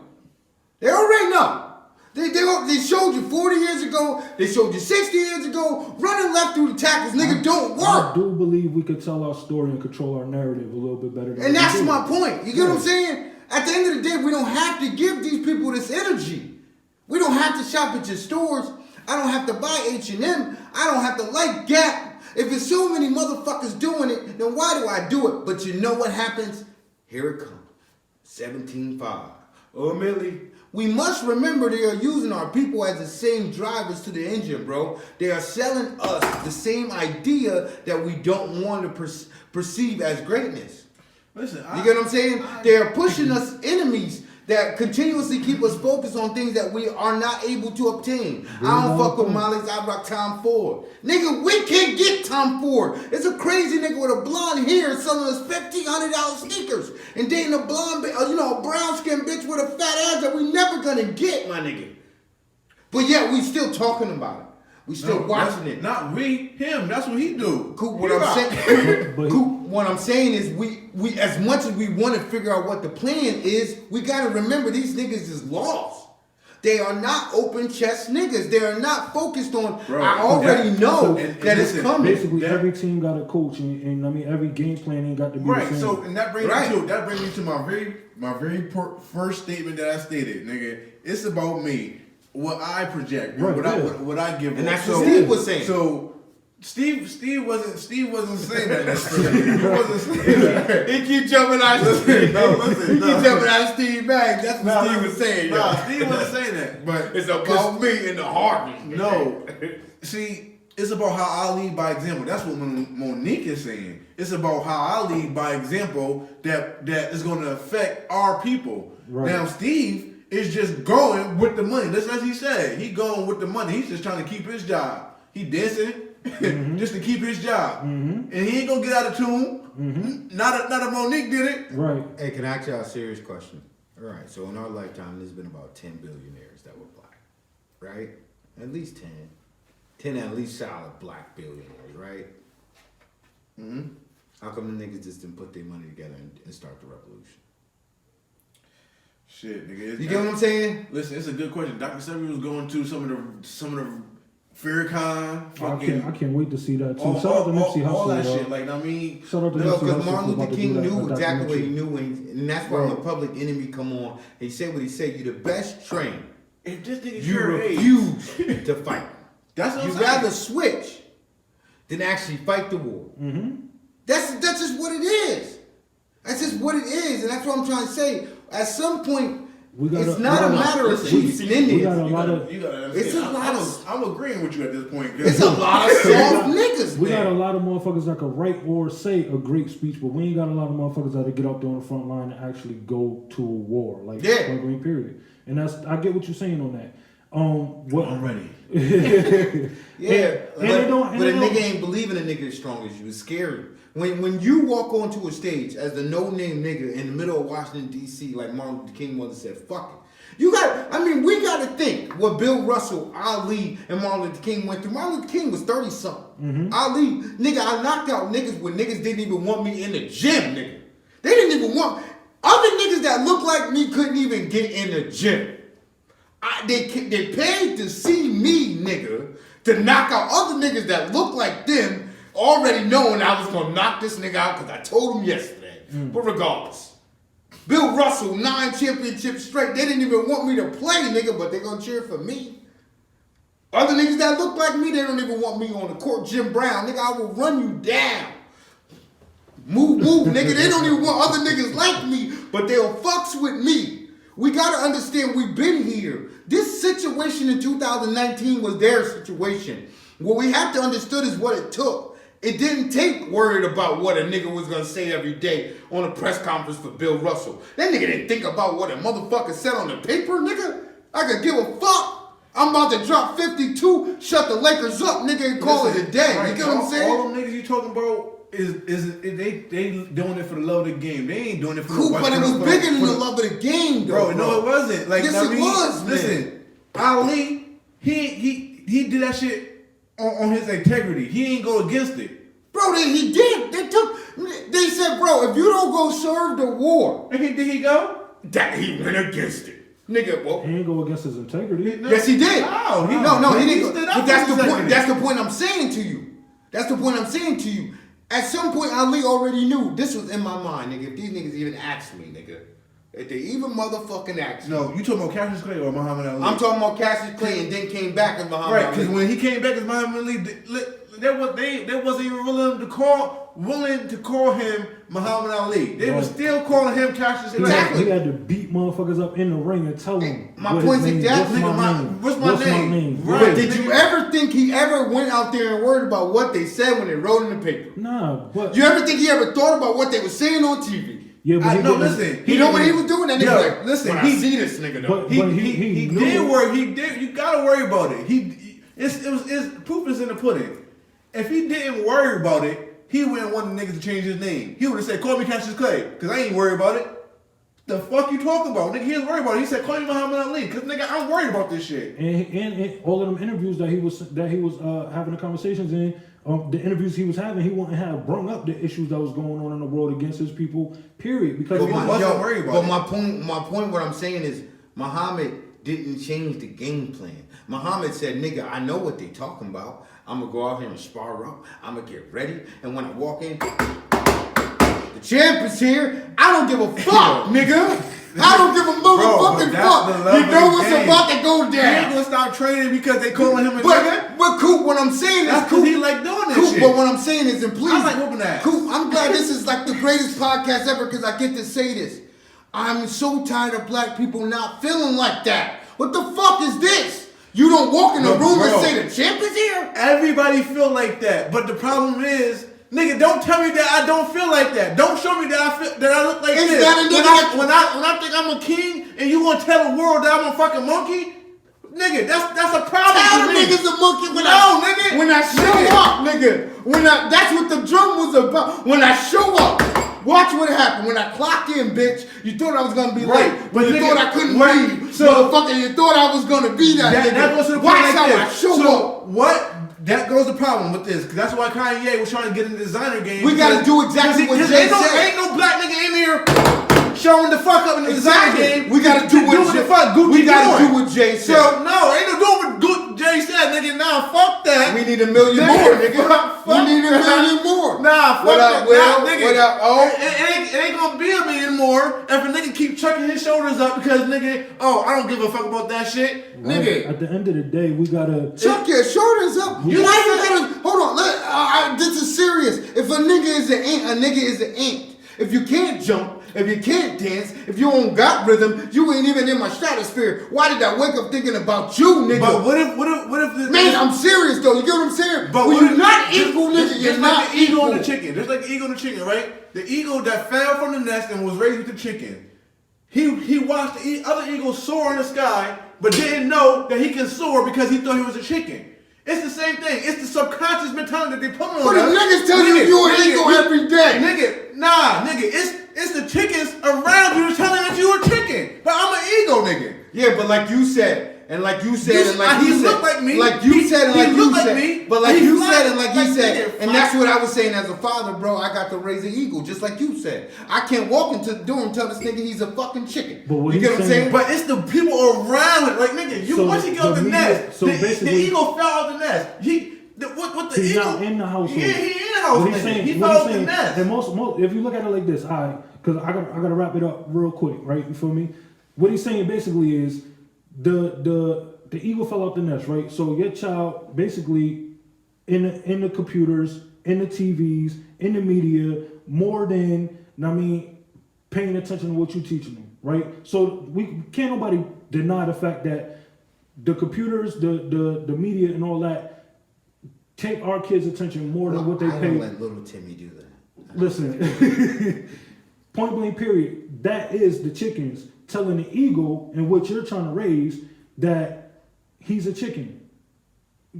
Speaker 5: They already know. They showed you 40 years ago. They showed you 60 years ago. Running left through the tackles, nigga, don't work.
Speaker 2: I do believe we could tell our story and control our narrative a little bit better than
Speaker 5: and that's my point. You get what I'm saying? At the end of the day, we don't have to give these people this energy. We don't have to shop at your stores. I don't have to buy H&M. I don't have to like Gap. If there's so many motherfuckers doing it, then why do I do it? But you know what happens? Here it comes. 17.5. Oh, Millie. We must remember they are using our people as the same drivers to the engine, bro. They are selling us the same idea that we don't want to perceive as greatness.
Speaker 3: Listen,
Speaker 5: you get what I'm saying? They are pushing us enemies that continuously keep us focused on things that we are not able to obtain. I don't fuck with Molly's, I rock Tom Ford. Nigga, we can't get Tom Ford. It's a crazy nigga with a blonde hair selling us $1,500 sneakers and dating a blonde, a brown skinned bitch with a fat ass that we never gonna get, my nigga. But yet we still talking about it. We still watching it.
Speaker 3: Not we, him. That's what he do.
Speaker 5: Cool. What I'm saying is we as much as we want to figure out what the plan is, we gotta remember these niggas is lost. They are not open chest niggas. They are not focused on. Bro, I already know that it's coming.
Speaker 2: Basically, every team got a coach, and I mean every game plan ain't got to be
Speaker 3: right.
Speaker 2: the same.
Speaker 3: So and that brings me to my very first statement that I stated, nigga. It's about me. What I project, right, what I give,
Speaker 5: and that's what Steve was saying.
Speaker 3: So Steve wasn't saying that. He wasn't saying that.
Speaker 5: He keep jumping out. Listen. He keep jumping out Steve bags. That's what Steve was saying.
Speaker 3: No, Steve wasn't saying that. But
Speaker 5: it's about me in the heart.
Speaker 3: No, see, it's about how I lead by example. That's what Monique is saying. It's about how I lead by example that is going to affect our people. Right. Now, Steve is just going with the money. That's as he said. He going with the money. He's just trying to keep his job. He dancing just to keep his job. And he ain't gonna get out of tune. Not if Monique did it.
Speaker 2: Right.
Speaker 5: Hey, can I ask y'all a serious question? All right. So in our lifetime, there's been about 10 billionaires that were black. Right? At least 10. 10 at least solid black billionaires, right? How come the niggas just didn't put their money together and start the revolution?
Speaker 3: Shit, nigga.
Speaker 5: You get what I'm saying?
Speaker 3: Listen, it's a good question. Dr. Sebi was going to some of the Farrakhan.
Speaker 2: I can't wait to see that too. Shout out to Nipsey Hussle.
Speaker 3: All that shit, like I mean.
Speaker 2: Shout out to Nipsey Hussle.
Speaker 5: Because Martin Luther King knew exactly what he knew, and that's why when Public Enemy come on, he said what he said. You're the best trained.
Speaker 3: If this nigga
Speaker 5: you refuse to fight.
Speaker 3: That's what
Speaker 5: you rather switch than actually fight the war. That's just what it is. That's just what it is, and that's what I'm trying to say. At some point, it's not a matter of Chiefs and Indians.
Speaker 3: I'm agreeing with you at this point.
Speaker 5: It's a lot of soft niggas.
Speaker 2: We got a lot of motherfuckers that can write or say a great speech, but we ain't got a lot of motherfuckers that get up there on the front line and actually go to a war, like period. And I get what you're saying on that.
Speaker 3: I'm ready.
Speaker 5: But a nigga ain't believing a nigga as strong as you. It's scary. When you walk onto a stage as the no-name nigga in the middle of Washington, D.C., like Martin Luther King once said, fuck it. We got to think what Bill Russell, Ali, and Martin Luther King went through. Martin Luther King was 30-something. Ali, nigga, I knocked out niggas when niggas didn't even want me in the gym, nigga. They didn't even want... Other niggas that look like me couldn't even get in the gym. They paid to see me, nigga, to knock out other niggas that look like them, already knowing I was gonna knock this nigga out because I told him yesterday. But regardless, Bill Russell, 9 championships straight. They didn't even want me to play, nigga, but they gonna cheer for me. Other niggas that look like me, they don't even want me on the court. Jim Brown, nigga, I will run you down.
Speaker 4: Move, nigga. They don't even want other niggas like me, but they'll fucks with me. We gotta understand we've been here. This situation in 2019 was their situation. What we have to understood is what it took. It didn't take worried about what a nigga was gonna say every day on a press conference for Bill Russell. That nigga didn't think about what a motherfucker said on the paper, nigga. I could give a fuck. I'm about to drop 52, shut the Lakers up, nigga, and call it a day.
Speaker 3: Right,
Speaker 4: you get what I'm saying?
Speaker 3: All them niggas you talking about is they doing it for the love of the game. They ain't doing it for
Speaker 4: Cool,
Speaker 3: the
Speaker 4: but it was bigger than the love of the game, though.
Speaker 3: Bro, no, it wasn't. Like,
Speaker 4: yes,
Speaker 3: it
Speaker 4: was.
Speaker 3: Listen, Ali, he did that shit on his integrity. He ain't go against it.
Speaker 4: Bro, he did. They said, bro, if you don't go serve the war.
Speaker 3: And did he go?
Speaker 4: That he went against it. Nigga, well,
Speaker 2: He ain't go against his integrity.
Speaker 4: yes, he did.
Speaker 3: No,
Speaker 4: he didn't.
Speaker 3: stood up
Speaker 4: But that's
Speaker 3: for
Speaker 4: the
Speaker 3: his
Speaker 4: point.
Speaker 3: integrity.
Speaker 4: That's the point I'm saying to you. That's the point I'm saying to you. At some point, Ali already knew this was in my mind, nigga. If these niggas even asked me, nigga, if they even motherfucking asked me.
Speaker 3: No, you talking about Cassius Clay or Muhammad Ali?
Speaker 4: I'm talking about Cassius Clay, and then came back as Muhammad
Speaker 3: right,
Speaker 4: Ali.
Speaker 3: because when he came back as Muhammad Ali, they wasn't even willing to call him Muhammad Ali. They were still calling him Cassius Clay.
Speaker 4: Exactly.
Speaker 2: He had to beat motherfuckers up in the ring and tell them.
Speaker 4: My point's exactly.
Speaker 2: What's my name?
Speaker 3: Right.
Speaker 4: But did you ever think he ever went out there and worried about what they said when they wrote in the paper?
Speaker 2: Nah, but
Speaker 4: You ever think he ever thought about what they were saying on TV?
Speaker 2: yeah, but he
Speaker 3: no,
Speaker 2: didn't-
Speaker 3: listen.
Speaker 4: You know what he was doing? That nigga
Speaker 3: Yo,
Speaker 4: like,
Speaker 3: listen,
Speaker 4: when I see this nigga though.
Speaker 2: But
Speaker 3: He
Speaker 2: knew
Speaker 3: did
Speaker 2: it.
Speaker 3: worry. He did. You gotta worry about it. It's proof is in the pudding. If he didn't worry about it, he wouldn't want the niggas to change his name. He would have said, "Call me Cassius Clay," because I ain't worried about it. The fuck you talking about, nigga? He was worried about it. He said, "Call me Muhammad Ali," because nigga, I'm worried about this shit.
Speaker 2: And all of them interviews that he was having the conversations in, the interviews he was having, he wouldn't have brung up the issues that was going on in the world against his people. Period. Because
Speaker 3: But wasn't worried about
Speaker 4: but
Speaker 3: it.
Speaker 4: my point, what I'm saying is, Muhammad didn't change the game plan. Muhammad said, "Nigga, I know what they talking about. I'm gonna go out here and spar up. I'm gonna get ready, and when I walk in, the champ is here. I don't give a fuck, nigga. I don't give a motherfucking fuck. You know what's about to go
Speaker 3: He ain't
Speaker 4: down."
Speaker 3: gonna stop training because they calling him a nigga.
Speaker 4: But Coop, what I'm saying
Speaker 3: That's
Speaker 4: is,
Speaker 3: because
Speaker 4: Coop,
Speaker 3: he like doing this
Speaker 4: Coop,
Speaker 3: shit.
Speaker 4: but what I'm saying is, and please,
Speaker 3: I like whooping ass.
Speaker 4: Coop, I'm glad this is like the greatest podcast ever because I get to say this. I'm so tired of black people not feeling like that. What the fuck is this? You don't walk in the room and say the champ is here?
Speaker 3: Everybody feel like that, but the problem is, nigga, don't tell me that I don't feel like that. Don't show me that I look like
Speaker 4: Is
Speaker 3: this.
Speaker 4: that a nigga
Speaker 3: When I think I'm a king and you gonna tell the world that I'm a fucking monkey, nigga, that's a problem
Speaker 4: Tell
Speaker 3: for
Speaker 4: the
Speaker 3: me.
Speaker 4: niggas a monkey when
Speaker 3: nigga.
Speaker 4: when I show up, nigga. That's what the drum was about. When I show up. Watch what happened. When I clocked in, bitch, you thought I was gonna be
Speaker 3: Right,
Speaker 4: late.
Speaker 3: but
Speaker 4: You
Speaker 3: nigga,
Speaker 4: thought I couldn't
Speaker 3: right,
Speaker 4: read.
Speaker 3: so-
Speaker 4: Motherfucker, you thought I was gonna be that nigga.
Speaker 3: That goes to the point
Speaker 4: Watch
Speaker 3: like
Speaker 4: how
Speaker 3: this.
Speaker 4: I show
Speaker 3: so
Speaker 4: up.
Speaker 3: what? That goes the problem with this, because that's why Kanye was trying to get in the designer game.
Speaker 4: We gotta do exactly what Jay said.
Speaker 3: Ain't no black nigga in here showing the fuck up in the designer game.
Speaker 4: We gotta do what
Speaker 3: the fuck Gucci
Speaker 4: we gotta
Speaker 3: doing.
Speaker 4: do what Jay said.
Speaker 3: So no, ain't no doing what Jay said, nigga. Nah, fuck that.
Speaker 4: We need $1 million more, nigga.
Speaker 3: Fuck
Speaker 4: We need $1
Speaker 3: that.
Speaker 4: million more.
Speaker 3: Nah, fuck
Speaker 4: What up,
Speaker 3: that.
Speaker 4: Will?
Speaker 3: Nah, nigga.
Speaker 4: What up, oh?
Speaker 3: It ain't gonna be $1 million more if a nigga keep chucking his shoulders up because nigga, I don't give a fuck about that shit,
Speaker 2: right,
Speaker 3: nigga.
Speaker 2: at the end of the day, we gotta.
Speaker 4: Chuck your shoulders up. Why you gotta? Hold on. This is serious. If a nigga is an ant, a nigga is an ant. If you can't jump, if you can't dance, if you don't got rhythm, you ain't even in my stratosphere. Why did I wake up thinking about you, nigga?
Speaker 3: But what if the
Speaker 4: Man, I'm serious though. You get what I'm saying?
Speaker 3: But
Speaker 4: when
Speaker 3: what
Speaker 4: you're
Speaker 3: if-
Speaker 4: not
Speaker 3: just-
Speaker 4: equal, nigga,
Speaker 3: just
Speaker 4: you're
Speaker 3: like
Speaker 4: not
Speaker 3: the ego
Speaker 4: equal.
Speaker 3: in the chicken. Just like the ego in the chicken, right? The ego that fell from the nest and was raised with the chicken. He watched the other eagles soar in the sky, but didn't know that he can soar because he thought he was a chicken. It's the same thing. It's the subconscious mentality that they put on
Speaker 4: But the
Speaker 3: us.
Speaker 4: niggas tell you you're an ego every day.
Speaker 3: Nigga, it's the chickens around you telling that you're a chicken. But I'm an ego nigga.
Speaker 4: Yeah, but like you said, and like you said, and like
Speaker 3: he
Speaker 4: you said,
Speaker 3: looked like me.
Speaker 4: like you
Speaker 3: He-
Speaker 4: said, and
Speaker 3: he
Speaker 4: like you
Speaker 3: looked like
Speaker 4: said,
Speaker 3: me.
Speaker 4: but like
Speaker 3: He
Speaker 4: you
Speaker 3: fly
Speaker 4: said, and like you
Speaker 3: like
Speaker 4: said,
Speaker 3: nigga,
Speaker 4: and
Speaker 3: fly.
Speaker 4: that's what I was saying as a father, bro. I got to raise an eagle, just like you said. I can't walk into the door and tell this nigga he's a fucking chicken.
Speaker 2: But what
Speaker 4: you
Speaker 2: he's
Speaker 4: get what I'm
Speaker 2: saying-
Speaker 4: saying?
Speaker 3: But it's the people around it. Like, nigga,
Speaker 2: So
Speaker 3: once you get out the
Speaker 2: the
Speaker 3: nest,
Speaker 2: media- so
Speaker 3: the
Speaker 2: basically-
Speaker 3: eagle fell out the nest. What the
Speaker 2: He's
Speaker 3: eagle?
Speaker 2: not in the household.
Speaker 3: Yeah, he in the house.
Speaker 2: What he's
Speaker 3: nigga.
Speaker 2: saying,
Speaker 3: He
Speaker 2: what
Speaker 3: fell
Speaker 2: he's
Speaker 3: out the
Speaker 2: saying,
Speaker 3: nest.
Speaker 2: and most, if you look at it like this, because I gotta wrap it up real quick, right? You feel me? What he's saying basically is the eagle fell out the nest, right? So your child basically in the computers, in the TVs, in the media, more than, paying attention to what you're teaching them, right? So can't nobody deny the fact that the computers, the media and all that take our kids' attention more than what they pay.
Speaker 5: I don't let little Timmy do that.
Speaker 2: Listen, point blank period, that is the chickens telling the eagle in which you're trying to raise that he's a chicken.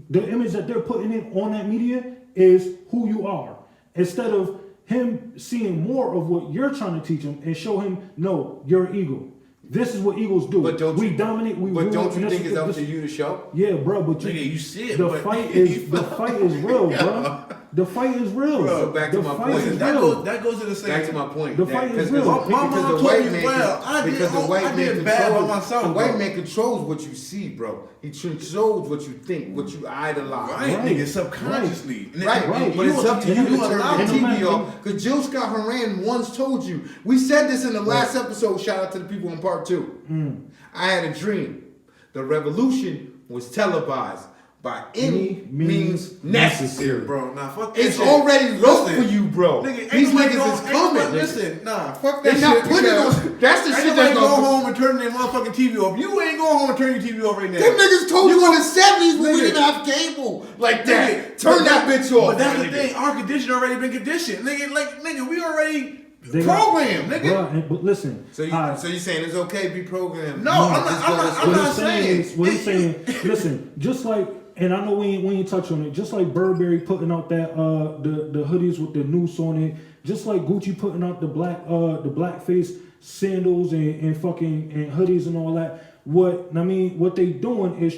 Speaker 2: The image that they're putting in on that media is who you are. Instead of him seeing more of what you're trying to teach him and show him, no, you're an eagle. This is what eagles do.
Speaker 5: But
Speaker 2: we dominate. We
Speaker 5: but
Speaker 2: rule,
Speaker 5: don't you think it's up to you to show?
Speaker 2: Yeah, bro. But
Speaker 3: you see it.
Speaker 2: The fight is real, bro. The fight is real.
Speaker 5: Bro, back to my point.
Speaker 3: That goes to the same.
Speaker 5: Back to my point.
Speaker 2: The fight is real.
Speaker 3: My mom told me, well, I did bad by myself.
Speaker 5: The white man controls what you see, bro. He controls what you think, what you idolize.
Speaker 3: Right, nigga, subconsciously.
Speaker 5: Right. But it's up to you to turn the TV off. Because Jill Scott Horan once told you. We said this in the last episode. Shout out to the people in part 2. I had a dream. The revolution was televised by any means necessary.
Speaker 3: Bro, nah, fuck that
Speaker 5: it's
Speaker 3: shit.
Speaker 5: already low for you, bro.
Speaker 3: Nigga,
Speaker 5: these niggas is coming.
Speaker 3: Listen, nah, fuck that
Speaker 5: They're
Speaker 3: shit.
Speaker 5: not putting on. That's the shit
Speaker 3: that's
Speaker 5: that's
Speaker 3: go
Speaker 5: going
Speaker 3: home and turn their motherfucking TV off. You ain't going home and turn your TV off right now.
Speaker 5: Them niggas told you in the 70s when we didn't have cable like that. Turn that bitch off.
Speaker 3: But that's the thing. Our condition already been conditioned. Nigga, we already programmed, nigga.
Speaker 2: But listen.
Speaker 5: So you saying it's okay to be programmed?
Speaker 3: No, I'm not saying.
Speaker 2: What he's saying, listen, just like, and I know we ain't touch on it, just like Burberry putting out that the hoodies with the noose on it, just like Gucci putting out the blackface sandals and fucking and hoodies and all that. What they doing is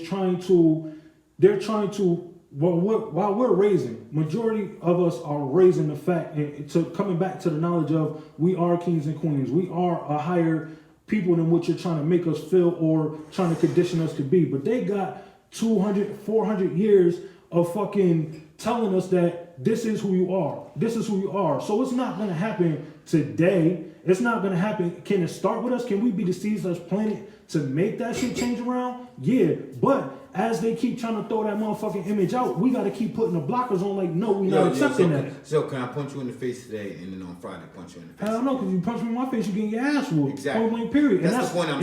Speaker 2: they're trying to while we're raising, majority of us are raising the fact and to coming back to the knowledge of we are kings and queens. We are a higher people than what you're trying to make us feel or trying to condition us to be. But they got 200, 400 years of fucking telling us that this is who you are. This is who you are. So it's not going to happen today. It's not going to happen. Can it start with us? Can we be the seeds that's planted to make that shit change around? Yeah. But as they keep trying to throw that motherfucking image out, we got to keep putting the blockers on like, no, we're not accepting that.
Speaker 5: So can I punch you in the face today and then on Friday punch you in the face?
Speaker 2: Hell no, because you punch me in my face, you getting your ass whooped.
Speaker 5: Exactly.
Speaker 2: Point blank period.
Speaker 5: That's the point I'm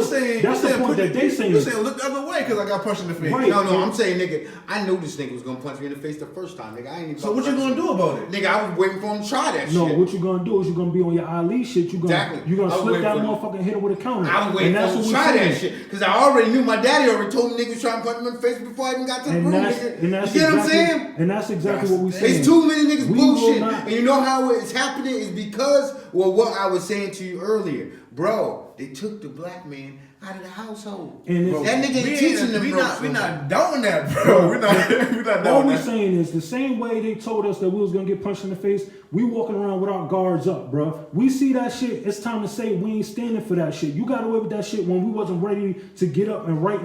Speaker 5: saying.
Speaker 2: That's the point that they saying.
Speaker 3: You saying look the other way because I got punched in the face.
Speaker 2: Right.
Speaker 5: No, I'm saying, nigga, I knew this nigga was going to punch me in the face the first time, nigga. I ain't even.
Speaker 3: So what you going to do about it?
Speaker 5: Nigga, I was waiting for him to try that shit.
Speaker 2: No, what you going to do is you're going to be on your Ali shit. You're going to slip that motherfucker and hit him with a counter.
Speaker 5: I was waiting for him to try that shit. Because I already knew my daddy already told me niggas trying to punch me in the face before I even got to the room, nigga. You get what I'm saying?
Speaker 2: And that's exactly what we saying.
Speaker 5: It's too many niggas bullshit. And you know how it's happening is because, well, what I was saying to you earlier. Bro, they took the black man out of the household. And bro, that nigga ain't teaching them.
Speaker 3: We're not doing that, bro. We're not doing that.
Speaker 2: All we're saying is the same way they told us that we was gonna get punched in the face, we walking around with our guards up, bro. We see that shit. It's time to say we ain't standing for that shit. You got away with that shit when we wasn't ready to get up and fight.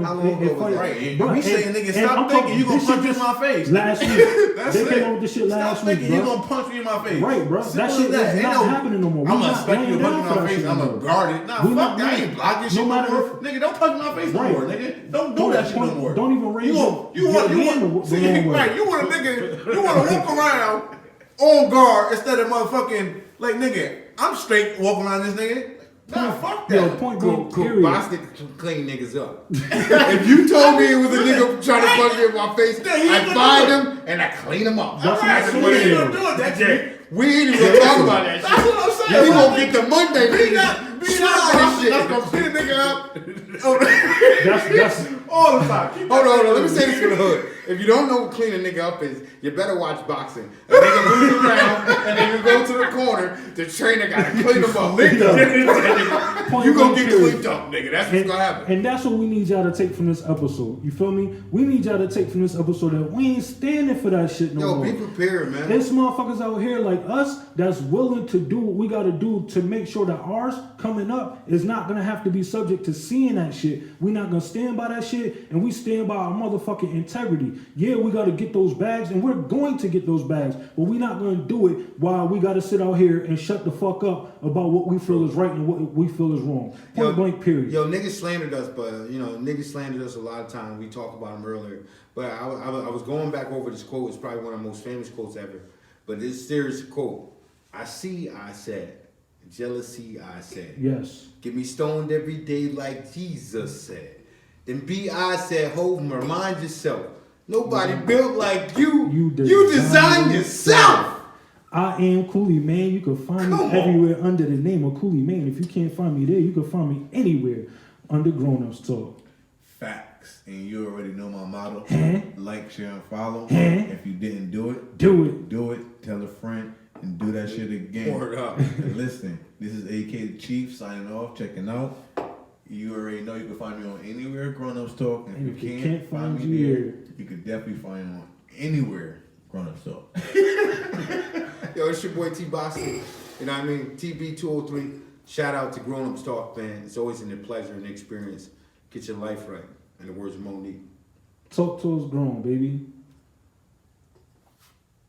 Speaker 3: Right. Bro, we saying nigga, stop thinking you gonna punch me in my face.
Speaker 2: Last week, they came over with this shit last week,
Speaker 3: bro. You gonna punch me in my face?
Speaker 2: Right, bro. That shit is not happening no more.
Speaker 3: I'm gonna expect you to punch me in my face. I'm gonna guard it. Nah, fuck that. I ain't blocking shit no more. Nigga, don't punch my face no more, nigga. Don't do that shit no more.
Speaker 2: Don't even raise
Speaker 3: you want right, you want a nigga, you want to walk around on guard instead of motherfucking, like, nigga, I'm straight walking around this nigga. Nah, fuck that.
Speaker 2: Yo, point blank, period.
Speaker 5: Bostic can clean niggas up. If you told me it was a nigga trying to punch me in my face, I find him and I clean him up.
Speaker 2: That's
Speaker 3: what he gonna do it, that
Speaker 5: we ain't even gonna talk about that shit.
Speaker 3: That's what I'm saying.
Speaker 5: We gonna get the Monday niggas.
Speaker 3: That's gonna beat a nigga up.
Speaker 2: That's
Speaker 3: all the time.
Speaker 5: Hold on. Let me say this for the hood. If you don't know what clean a nigga up is, you better watch boxing. A nigga moves around and then you go to the corner. The trainer gotta clean him up. You gonna get cleaned up, nigga. That's what's gonna happen.
Speaker 2: And that's what we need y'all to take from this episode. You feel me? We need y'all to take from this episode that we ain't standing for that shit no more.
Speaker 5: Yo, be prepared, man.
Speaker 2: There's motherfuckers out here like us that's willing to do what we gotta do to make sure that ours coming up is not gonna have to be subject to seeing that shit. We're not gonna stand by that shit, and we stand by our motherfucking integrity. Yeah, we gotta get those bags, and we're going to get those bags, but we're not gonna do it while we gotta sit out here and shut the fuck up about what we feel is right and what we feel is wrong. Point blank, period.
Speaker 5: Yo, niggas slandered us, but niggas slandered us a lot of times. We talked about them earlier, but I was going back over this quote. It's probably one of the most famous quotes ever, but it's a serious quote. I see, I said. Jealousy, I said.
Speaker 2: Yes.
Speaker 5: Get me stoned every day like Jesus said. Then B.I. said, Hov, remind yourself. Nobody built like you. You design yourself.
Speaker 2: I am Coolie Main. You can find me everywhere under the name of Coolie Main. If you can't find me there, you can find me anywhere under Grown Ups Talk.
Speaker 3: Facts. And you already know my motto.
Speaker 2: Huh?
Speaker 3: Like, share, and follow.
Speaker 2: Huh?
Speaker 3: If you didn't do it,
Speaker 2: do it.
Speaker 3: Do it. Tell a friend and do that shit again.
Speaker 5: Word up.
Speaker 3: And listen, this is AK the Chief signing off, checking out. You already know you can find me on anywhere Grown Ups Talk. And if you can't find me there, you can definitely find me on anywhere Grown Ups Talk.
Speaker 5: Yo, it's your boy T.bostic. You know what I mean? TB203. Shout out to Grown Ups Talk, man. It's always a pleasure and experience. Get your life right. In the words of Monique.
Speaker 2: Talk to us grown, baby.